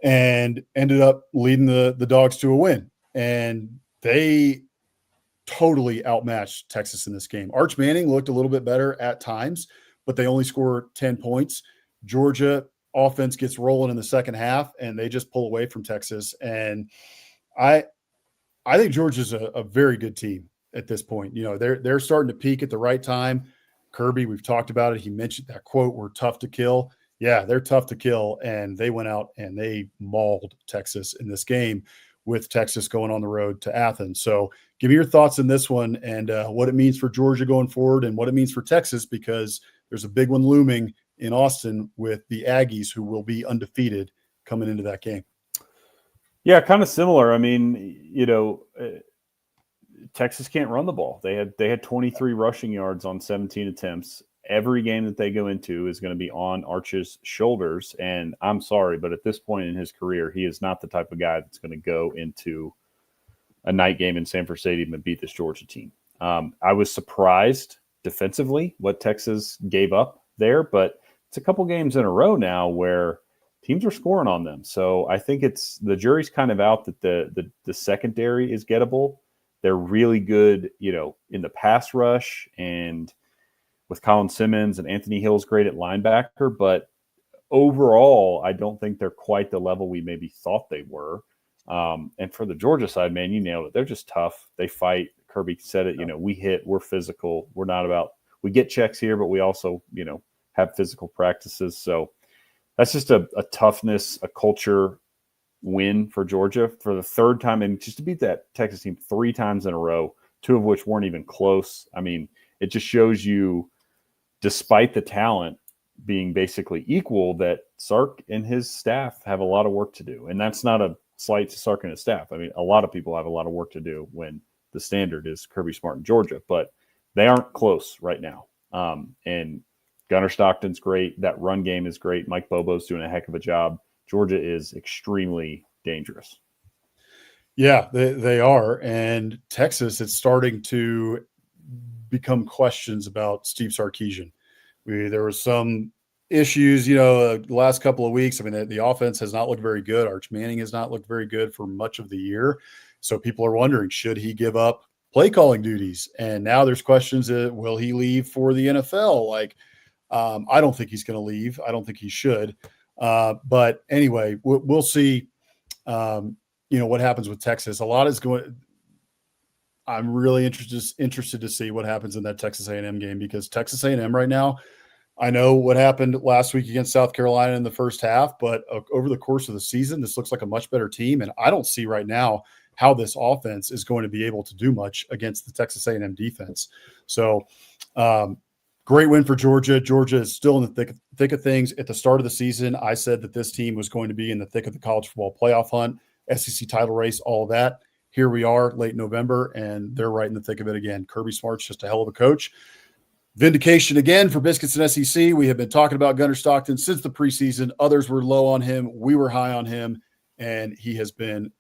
S1: and ended up leading the Dawgs to a win. And they totally outmatched Texas in this game. Arch Manning looked a little bit better at times, but they only scored 10 points. Georgia offense gets rolling in the second half, and they just pull away from Texas. And I think Georgia's a very good team at this point. They're starting to peak at the right time. Kirby, we've talked about it. He mentioned that quote, "We're tough to kill." Yeah, they're tough to kill, and they went out and they mauled Texas in this game, with Texas going on the road to Athens. So give me your thoughts on this one and what it means for Georgia going forward and what it means for Texas, because there's a big one looming in Austin with the Aggies, who will be undefeated coming into that game.
S2: Yeah, kind of similar. I mean, Texas can't run the ball. They had 23 rushing yards on 17 attempts. Every game that they go into is going to be on Arch's shoulders. And I'm sorry, but at this point in his career, he is not the type of guy that's going to go into a night game in Sanford Stadium and beat this Georgia team. I was surprised defensively what Texas gave up there, but it's a couple games in a row now where teams are scoring on them. So I think the jury's kind of out that the secondary is gettable. They're really good, in the pass rush, and with Colin Simmons, and Anthony Hill's great at linebacker, but overall, I don't think they're quite the level we maybe thought they were. And for the Georgia side, man, you nailed it. They're just tough. They fight. Kirby said it, we hit, we're physical. We get checks here, but we also, have physical practices. So that's just a toughness, a culture win for Georgia for the third time. And just to beat that Texas team 3 times in a row, 2 of which weren't even close. I mean, it just shows you, despite the talent being basically equal, that Sark and his staff have a lot of work to do. And that's not a slight to Sark and his staff. I mean, a lot of people have a lot of work to do when the standard is Kirby Smart in Georgia, but they aren't close right now. And Gunnar Stockton's great. That run game is great. Mike Bobo's doing a heck of a job. Georgia is extremely dangerous.
S1: Yeah, they are. And Texas, it's starting to become questions about Steve Sarkisian. There was some issues, the last couple of weeks. I mean, the offense has not looked very good. Arch Manning has not looked very good for much of the year. So people are wondering, should he give up play calling duties? And now there's questions, will he leave for the NFL? I don't think he's going to leave. I don't think he should. But anyway, we'll see, what happens with Texas. A lot is going. I'm really interested to see what happens in that Texas A&M game, because Texas A&M right now, I know what happened last week against South Carolina in the first half, but over the course of the season, this looks like a much better team. And I don't see right now how this offense is going to be able to do much against the Texas A&M defense. So great win for Georgia. Georgia is still in the thick of things. At the start of the season, I said that this team was going to be in the thick of the college football playoff hunt, SEC title race, all of that. Here we are, late November, and they're right in the thick of it again. Kirby Smart's just a hell of a coach. Vindication again for Biscuits and SEC. We have been talking about Gunnar Stockton since the preseason. Others were low on him. We were high on him, and he has been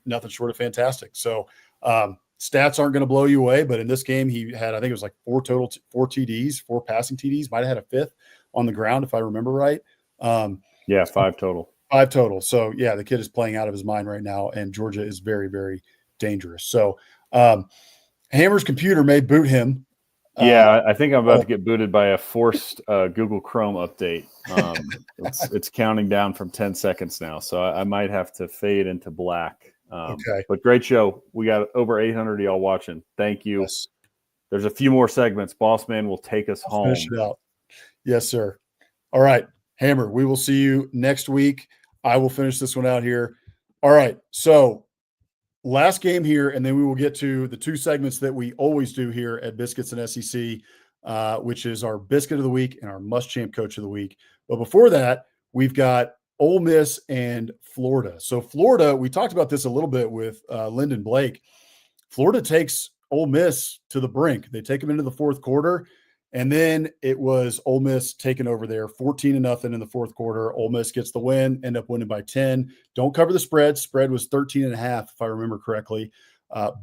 S1: nothing short of fantastic. So stats aren't going to blow you away, but in this game, he had, I think it was like four TDs, 4 passing TDs, might have had a 5th on the ground, if I remember right.
S2: 5 total.
S1: 5 total. So, yeah, the kid is playing out of his mind right now, and Georgia is very, very dangerous. So, Hammer's computer may boot him.
S2: I think I'm about to get booted by a forced Google Chrome update. It's counting down from 10 seconds now, so I might have to fade into black.
S1: Okay.
S2: But great show. We got over 800 of y'all watching. Thank you.
S1: Yes.
S2: There's a few more segments. Boss Man will take us home.
S1: Finish it out. Yes, sir. All right, Hammer, we will see you next week. I will finish this one out here. All right, so last game here, and then we will get to the 2 segments that we always do here at Biscuits and SEC, which is our Biscuit of the Week and our Must Champ Coach of the Week. But before that, we've got Ole Miss and Florida. So Florida, we talked about this a little bit with Lynden Blake. Florida takes Ole Miss to the brink. They take them into the fourth quarter, and then it was Ole Miss taking over there, 14-0 in the fourth quarter. Ole Miss gets the win, end up winning by 10. Don't cover the spread. Spread was 13.5, if I remember correctly.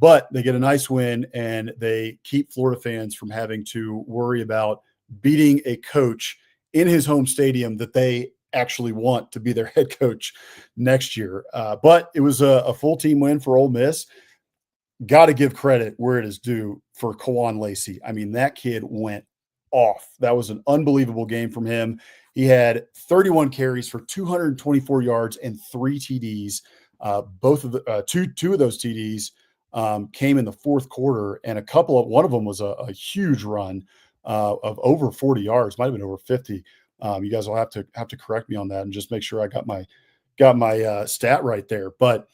S1: But they get a nice win, and they keep Florida fans from having to worry about beating a coach in his home stadium that they actually want to be their head coach next year. But it was a full team win for Ole Miss. Got to give credit where it is due for Kawan Lacey. I mean, that kid went off. That was an unbelievable game from him. He had 31 carries for 224 yards and 3 TDs. Both of the two of those TDs came in the fourth quarter, and one of them was a huge run of over 40 yards, might have been over 50. You guys will have to correct me on that and just make sure I got my stat right there. But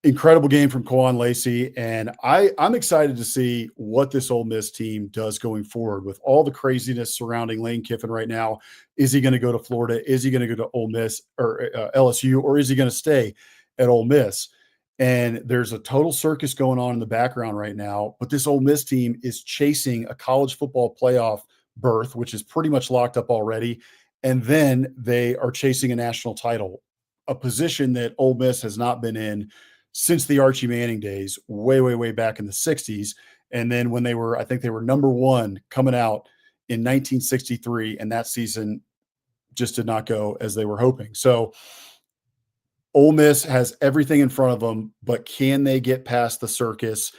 S1: incredible game from Kawan Lacey, and I'm excited to see what this Ole Miss team does going forward with all the craziness surrounding Lane Kiffin right now. Is he going to go to Florida? Is he going to go to Ole Miss or LSU, or is he going to stay at Ole Miss? And there's a total circus going on in the background right now, but this Ole Miss team is chasing a college football playoff berth, which is pretty much locked up already. And then they are chasing a national title, a position that Ole Miss has not been in since the Archie Manning days, way back in the 60s. And then when I think they were number 1 coming out in 1963, and that season just did not go as they were hoping. So Ole Miss has everything in front of them, but can they get past the circus?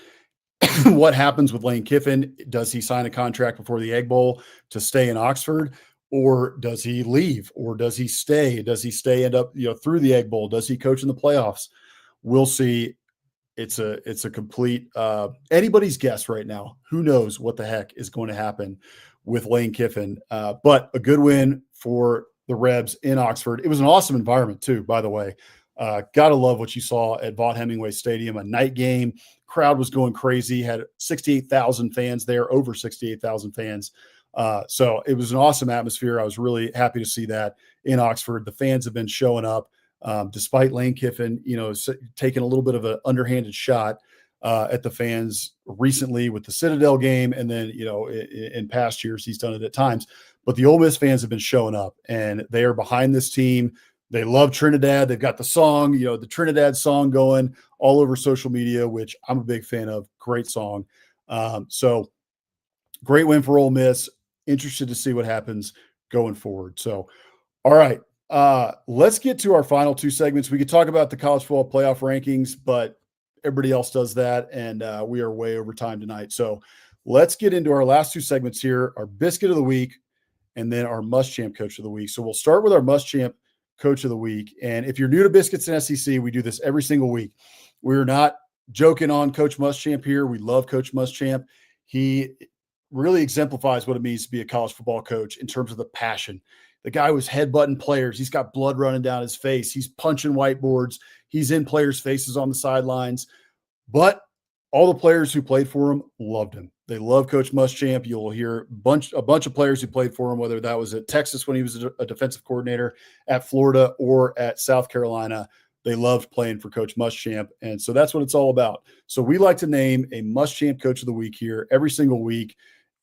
S1: What happens with Lane Kiffin? Does he sign a contract before the Egg Bowl to stay in Oxford, or does he leave, or does he stay? Does he stay end up through the Egg Bowl? Does he coach in the playoffs? We'll see. It's a complete anybody's guess right now. Who knows what the heck is going to happen with Lane Kiffin? But a good win for the Rebs in Oxford. It was an awesome environment too, by the way. Gotta love what you saw at Vaught Hemingway Stadium, a night game. Crowd was going crazy, had 68,000 fans there, over 68,000 fans. So it was an awesome atmosphere. I was really happy to see that in Oxford. The fans have been showing up, despite Lane Kiffin, taking a little bit of an underhanded shot at the fans recently with the Citadel game. And then, in past years, he's done it at times. But the Ole Miss fans have been showing up, and they are behind this team. They love Trinidad. They've got the song, the Trinidad song going all over social media, which I'm a big fan of. Great song. So great win for Ole Miss. Interested to see what happens going forward. So, all right. Let's get to our final two segments. We could talk about the college football playoff rankings, but everybody else does that, and we are way over time tonight. So let's get into our last two segments here, our Biscuit of the Week and then our Muschamp Coach of the Week. So we'll start with our Muschamp Coach of the Week. And if you're new to Biscuits and SEC, we do this every single week. We're not joking on Coach Muschamp here. We love Coach Muschamp. He really exemplifies what it means to be a college football coach in terms of the passion. The guy was headbutting players. He's got blood running down his face. He's punching whiteboards. He's in players' faces on the sidelines. But all the players who played for him loved him. They love Coach Muschamp. You'll hear a bunch of players who played for him, whether that was at Texas when he was a defensive coordinator, at Florida, or at South Carolina. They loved playing for Coach Muschamp. And so that's what it's all about. So we like to name a Muschamp Coach of the Week here every single week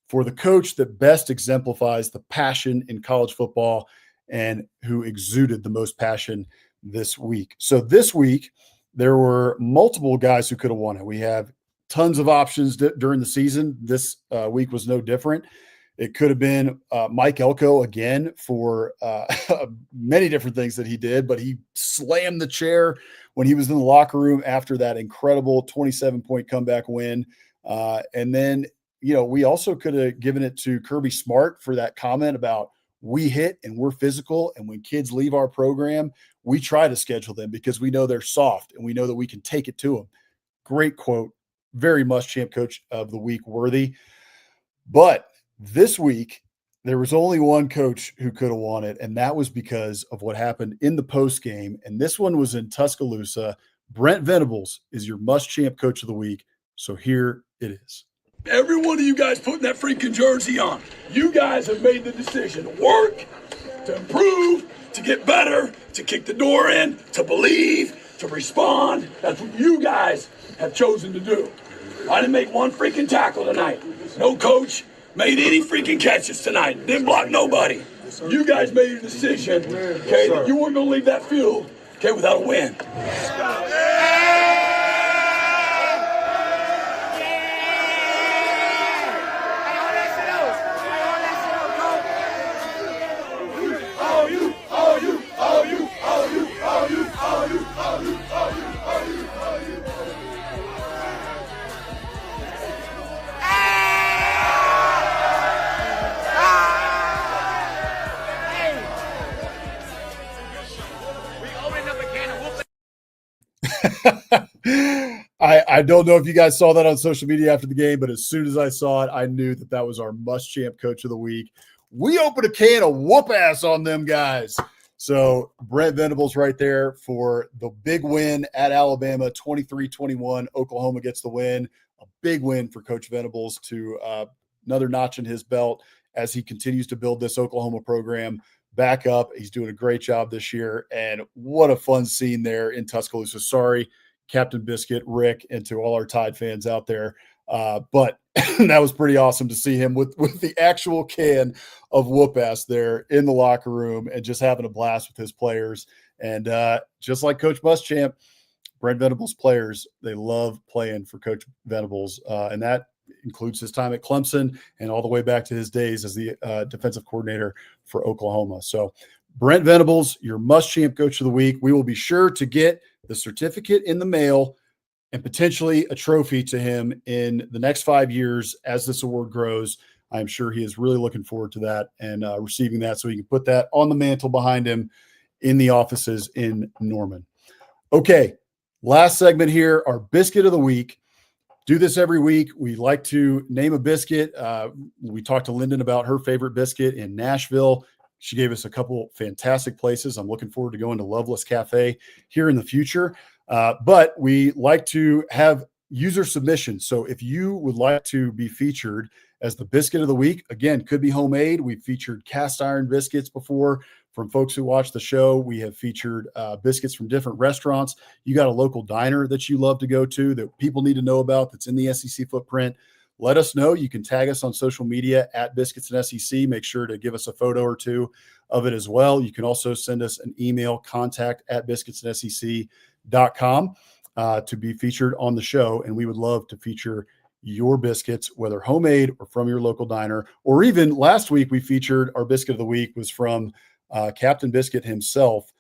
S1: for the coach that best exemplifies the passion in college football and who exuded the most passion this week. So this week, there were multiple guys who could have won it. We have tons of options during the season. This week was no different. It could have been Mike Elko again for many different things that he did, but he slammed the chair when he was in the locker room after that incredible 27-point comeback win. And then, we also could have given it to Kirby Smart for that comment about we hit and we're physical. And when kids leave our program, we try to schedule them because we know they're soft and we know that we can take it to them. Great quote. Very Muschamp Coach of the Week worthy. But this week, there was only one coach who could have won it, and that was because of what happened in the post game. And this one was in Tuscaloosa. Brent Venables is your Muschamp Coach of the Week. So here it is.
S4: Every one of you guys putting that freaking jersey on, you guys have made the decision to work, to improve, to get better, to kick the door in, to believe, to respond. That's what you guys have chosen to do. I didn't make one freaking tackle tonight. No coach made any freaking catches tonight. Didn't block nobody. You guys made a decision, okay, that you weren't going to leave that field, okay, without a win.
S1: I don't know if you guys saw that on social media after the game, but as soon as I saw it, I knew that was our Muschamp Coach of the Week. We opened a can of whoop ass on them guys. So Brent Venables right there for the big win at Alabama, 23-21. Oklahoma gets the win. A big win for Coach Venables to another notch in his belt as he continues to build this Oklahoma program back up. He's doing a great job this year. And what a fun scene there in Tuscaloosa. Sorry, Captain Biscuit, Rick, and to all our Tide fans out there. But that was pretty awesome to see him with the actual can of whoop ass there in the locker room and just having a blast with his players. And just like Coach Muschamp, Brent Venables players, they love playing for Coach Venables. And that includes his time at Clemson and all the way back to his days as the defensive coordinator for Oklahoma. So Brent Venables, your Muschamp Coach of the Week. We will be sure to get the certificate in the mail and potentially a trophy to him in the next 5 years as this award grows. I'm sure he is really looking forward to that and receiving that so he can put that on the mantle behind him in the offices in Norman. Okay, last segment here, our Biscuit of the Week. Do this every week. We like to name a biscuit. We talked to Lynden about her favorite biscuit in Nashville. She gave us a couple fantastic places. I'm looking forward to going to Loveless Cafe here in the future. But we like to have user submissions. So if you would like to be featured as the biscuit of the week, again, could be homemade. We've featured cast iron biscuits before from folks who watch the show. We have featured biscuits from different restaurants. You got a local diner that you love to go to that people need to know about that's in the SEC footprint. Let us know. You can tag us on social media at Biscuits and SEC. Make sure to give us a photo or two of it as well. You can also send us an email, contact@biscuitsandsec.com to be featured on the show. And we would love to feature your biscuits, whether homemade or from your local diner, or even last week we featured our biscuit of the week was from Captain Biscuit himself,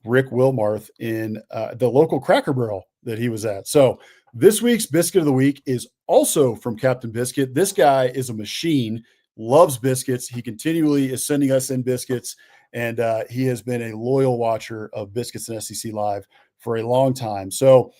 S1: Rick Wilmarth, in the local Cracker Barrel that he was at. So this week's biscuit of the week is also from Captain Biscuit. This guy is a machine, loves biscuits. He continually is sending us in biscuits, and he has been a loyal watcher of Biscuits and SEC Live for a long time. So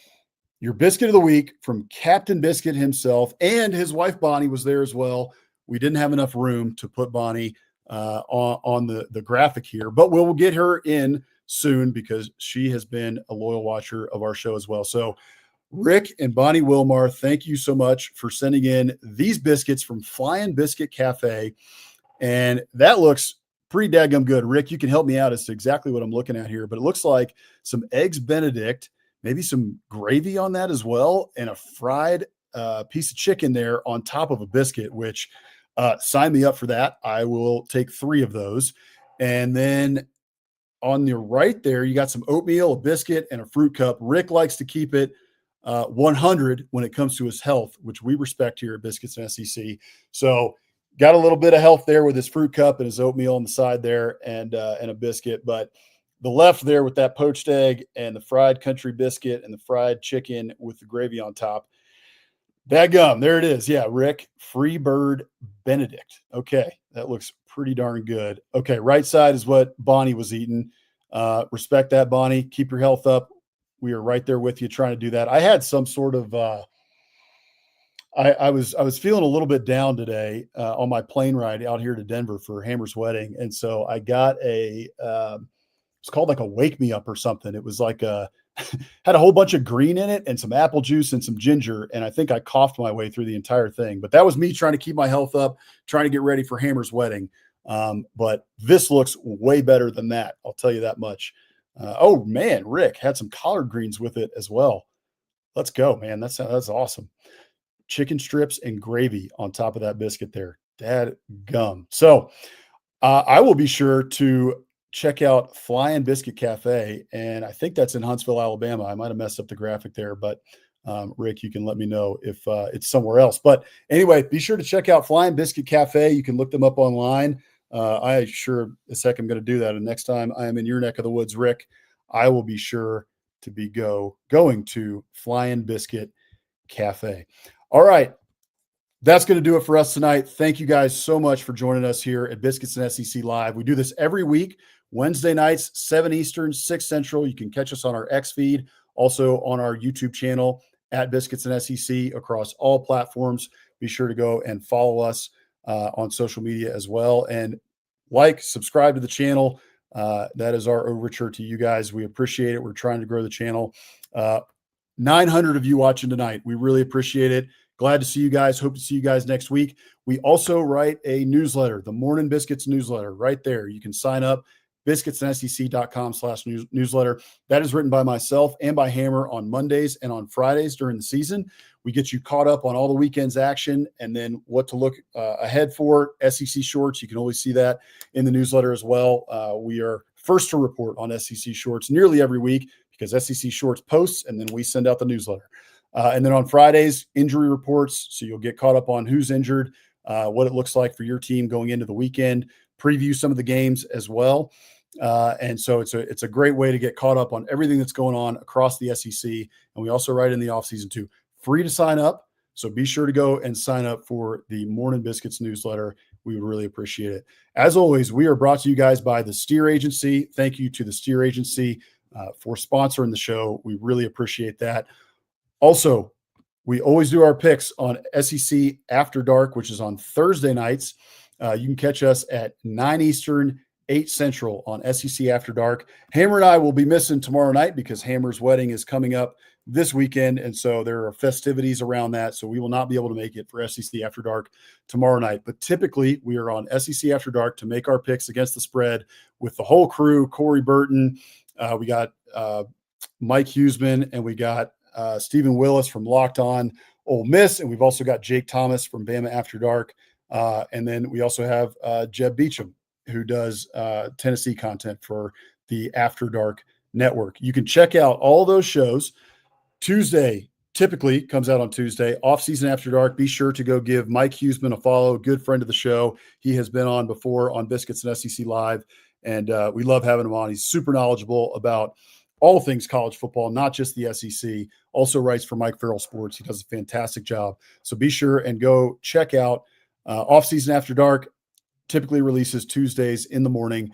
S1: your biscuit of the week from Captain Biscuit himself, and his wife Bonnie was there as well. We didn't have enough room to put Bonnie on the graphic here, but we'll get her in soon because she has been a loyal watcher of our show as well. So Rick and Bonnie Wilmar, thank you so much for sending in these biscuits from Flying Biscuit Cafe. And that looks pretty daggum good. Rick, you can help me out as to exactly what I'm looking at here, but it looks like some eggs Benedict, maybe some gravy on that as well, and a fried piece of chicken there on top of a biscuit, which sign me up for that. I will take 3 of those. And then on your right there, you got some oatmeal, a biscuit, and a fruit cup. Rick likes to keep it 100 when it comes to his health, which we respect here at Biscuits and SEC. So got a little bit of health there with his fruit cup and his oatmeal on the side there, and a biscuit. But the left there with that poached egg and the fried country biscuit and the fried chicken with the gravy on top. Dadgum, there it is. Yeah, Rick, Freebird Benedict. Okay, that looks pretty darn good. Okay, right side is what Bonnie was eating. Respect that, Bonnie. Keep your health up. We are right there with you trying to do that. I had some sort of I was feeling a little bit down today on my plane ride out here to Denver for Hammer's wedding. And so I got it's called like a wake me up or something. It was like had a whole bunch of green in it and some apple juice and some ginger. And I think I coughed my way through the entire thing, but that was me trying to keep my health up, trying to get ready for Hammer's wedding. But this looks way better than that. I'll tell you that much. Oh man, Rick had some collard greens with it as well. Let's go, man. That's awesome. Chicken strips and gravy on top of that biscuit there. Dad gum. So I will be sure to check out Flying Biscuit Cafe. And I think that's in Huntsville, Alabama. I might have messed up the graphic there, but Rick, you can let me know if it's somewhere else. But anyway, be sure to check out Flying Biscuit Cafe. You can look them up online. I sure as heck I'm going to do that. And next time I am in your neck of the woods, Rick, I will be sure to be going to Flying Biscuit Cafe. All right. That's going to do it for us tonight. Thank you guys so much for joining us here at Biscuits and SEC Live. We do this every week, Wednesday nights, 7 Eastern, 6 Central. You can catch us on our X feed, also on our YouTube channel at Biscuits and SEC across all platforms. Be sure to go and follow us on social media as well. And subscribe to the channel. That is our overture to you guys. We appreciate it. We're trying to grow the channel. 900 of you watching tonight. We really appreciate it. Glad to see you guys. Hope to see you guys next week. We also write a newsletter, the Morning Biscuits newsletter, right there. You can sign up, biscuitsandsec.com/newsletter. That is written by myself and by Hammer on Mondays and on Fridays during the season. We get you caught up on all the weekend's action and then what to look ahead for. SEC shorts, you can always see that in the newsletter as well. We are first to report on SEC shorts nearly every week because SEC shorts posts and then we send out the newsletter. And then on Fridays, injury reports. So you'll get caught up on who's injured, what it looks like for your team going into the weekend, preview some of the games as well. And so it's a great way to get caught up on everything that's going on across the SEC. And we also write in the offseason too. Free to sign up. So be sure to go and sign up for the Morning Biscuits newsletter. We would really appreciate it. As always, we are brought to you guys by the Steer Agency. Thank you to the Steer Agency for sponsoring the show. We really appreciate that. Also, we always do our picks on SEC After Dark, which is on Thursday nights. You can catch us at 9 Eastern, 8 Central on SEC After Dark. Hammer and I will be missing tomorrow night because Hammer's wedding is coming up this weekend, and so there are festivities around that, so we will not be able to make it for SEC After Dark tomorrow night. But typically, we are on SEC After Dark to make our picks against the spread with the whole crew, Corey Burton, we got Mike Huseman, and we got Stephen Willis from Locked On Ole Miss, and we've also got Jake Thomas from Bama After Dark, and then we also have Jeb Beecham, who does Tennessee content for the After Dark Network. You can check out all those shows Tuesday, typically comes out on Tuesday. Off Season After Dark. Be sure to go give Mike Huseman a follow, good friend of the show. He has been on before on Biscuits and SEC Live, and we love having him on. He's super knowledgeable about all things college football, not just the SEC. Also writes for Mike Farrell Sports. He does a fantastic job. So be sure and go check out Off Season After Dark. Typically releases Tuesdays in the morning.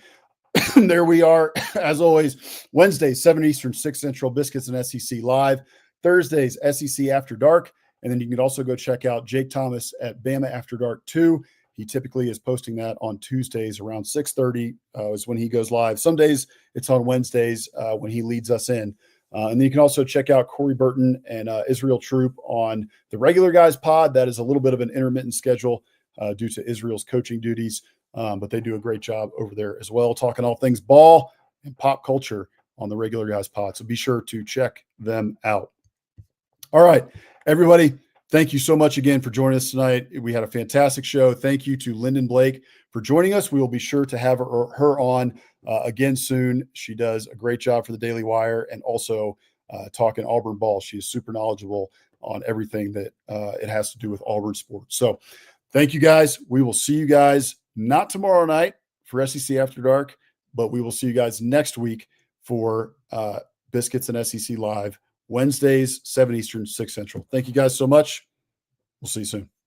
S1: There we are, as always, Wednesdays, 7 Eastern, 6 Central, Biscuits and SEC Live. Thursdays, SEC After Dark. And then you can also go check out Jake Thomas at Bama After Dark 2. He typically is posting that on Tuesdays around 6:30 is when he goes live. Some days it's on Wednesdays when he leads us in. And then you can also check out Corey Burton and Israel Troop on the Regular Guys pod. That is a little bit of an intermittent schedule due to Israel's coaching duties. But they do a great job over there as well, talking all things ball and pop culture on the Regular Guys pod. So be sure to check them out. All right, everybody, thank you so much again for joining us tonight. We had a fantastic show. Thank you to Lynden Blake for joining us. We will be sure to have her on again soon. She does a great job for the Daily Wire and also talking Auburn ball. She is super knowledgeable on everything that it has to do with Auburn sports. So thank you, guys. We will see you guys not tomorrow night for SEC After Dark, but we will see you guys next week for Biscuits and SEC Live, Wednesdays, 7 Eastern, 6 Central. Thank you guys so much. We'll see you soon.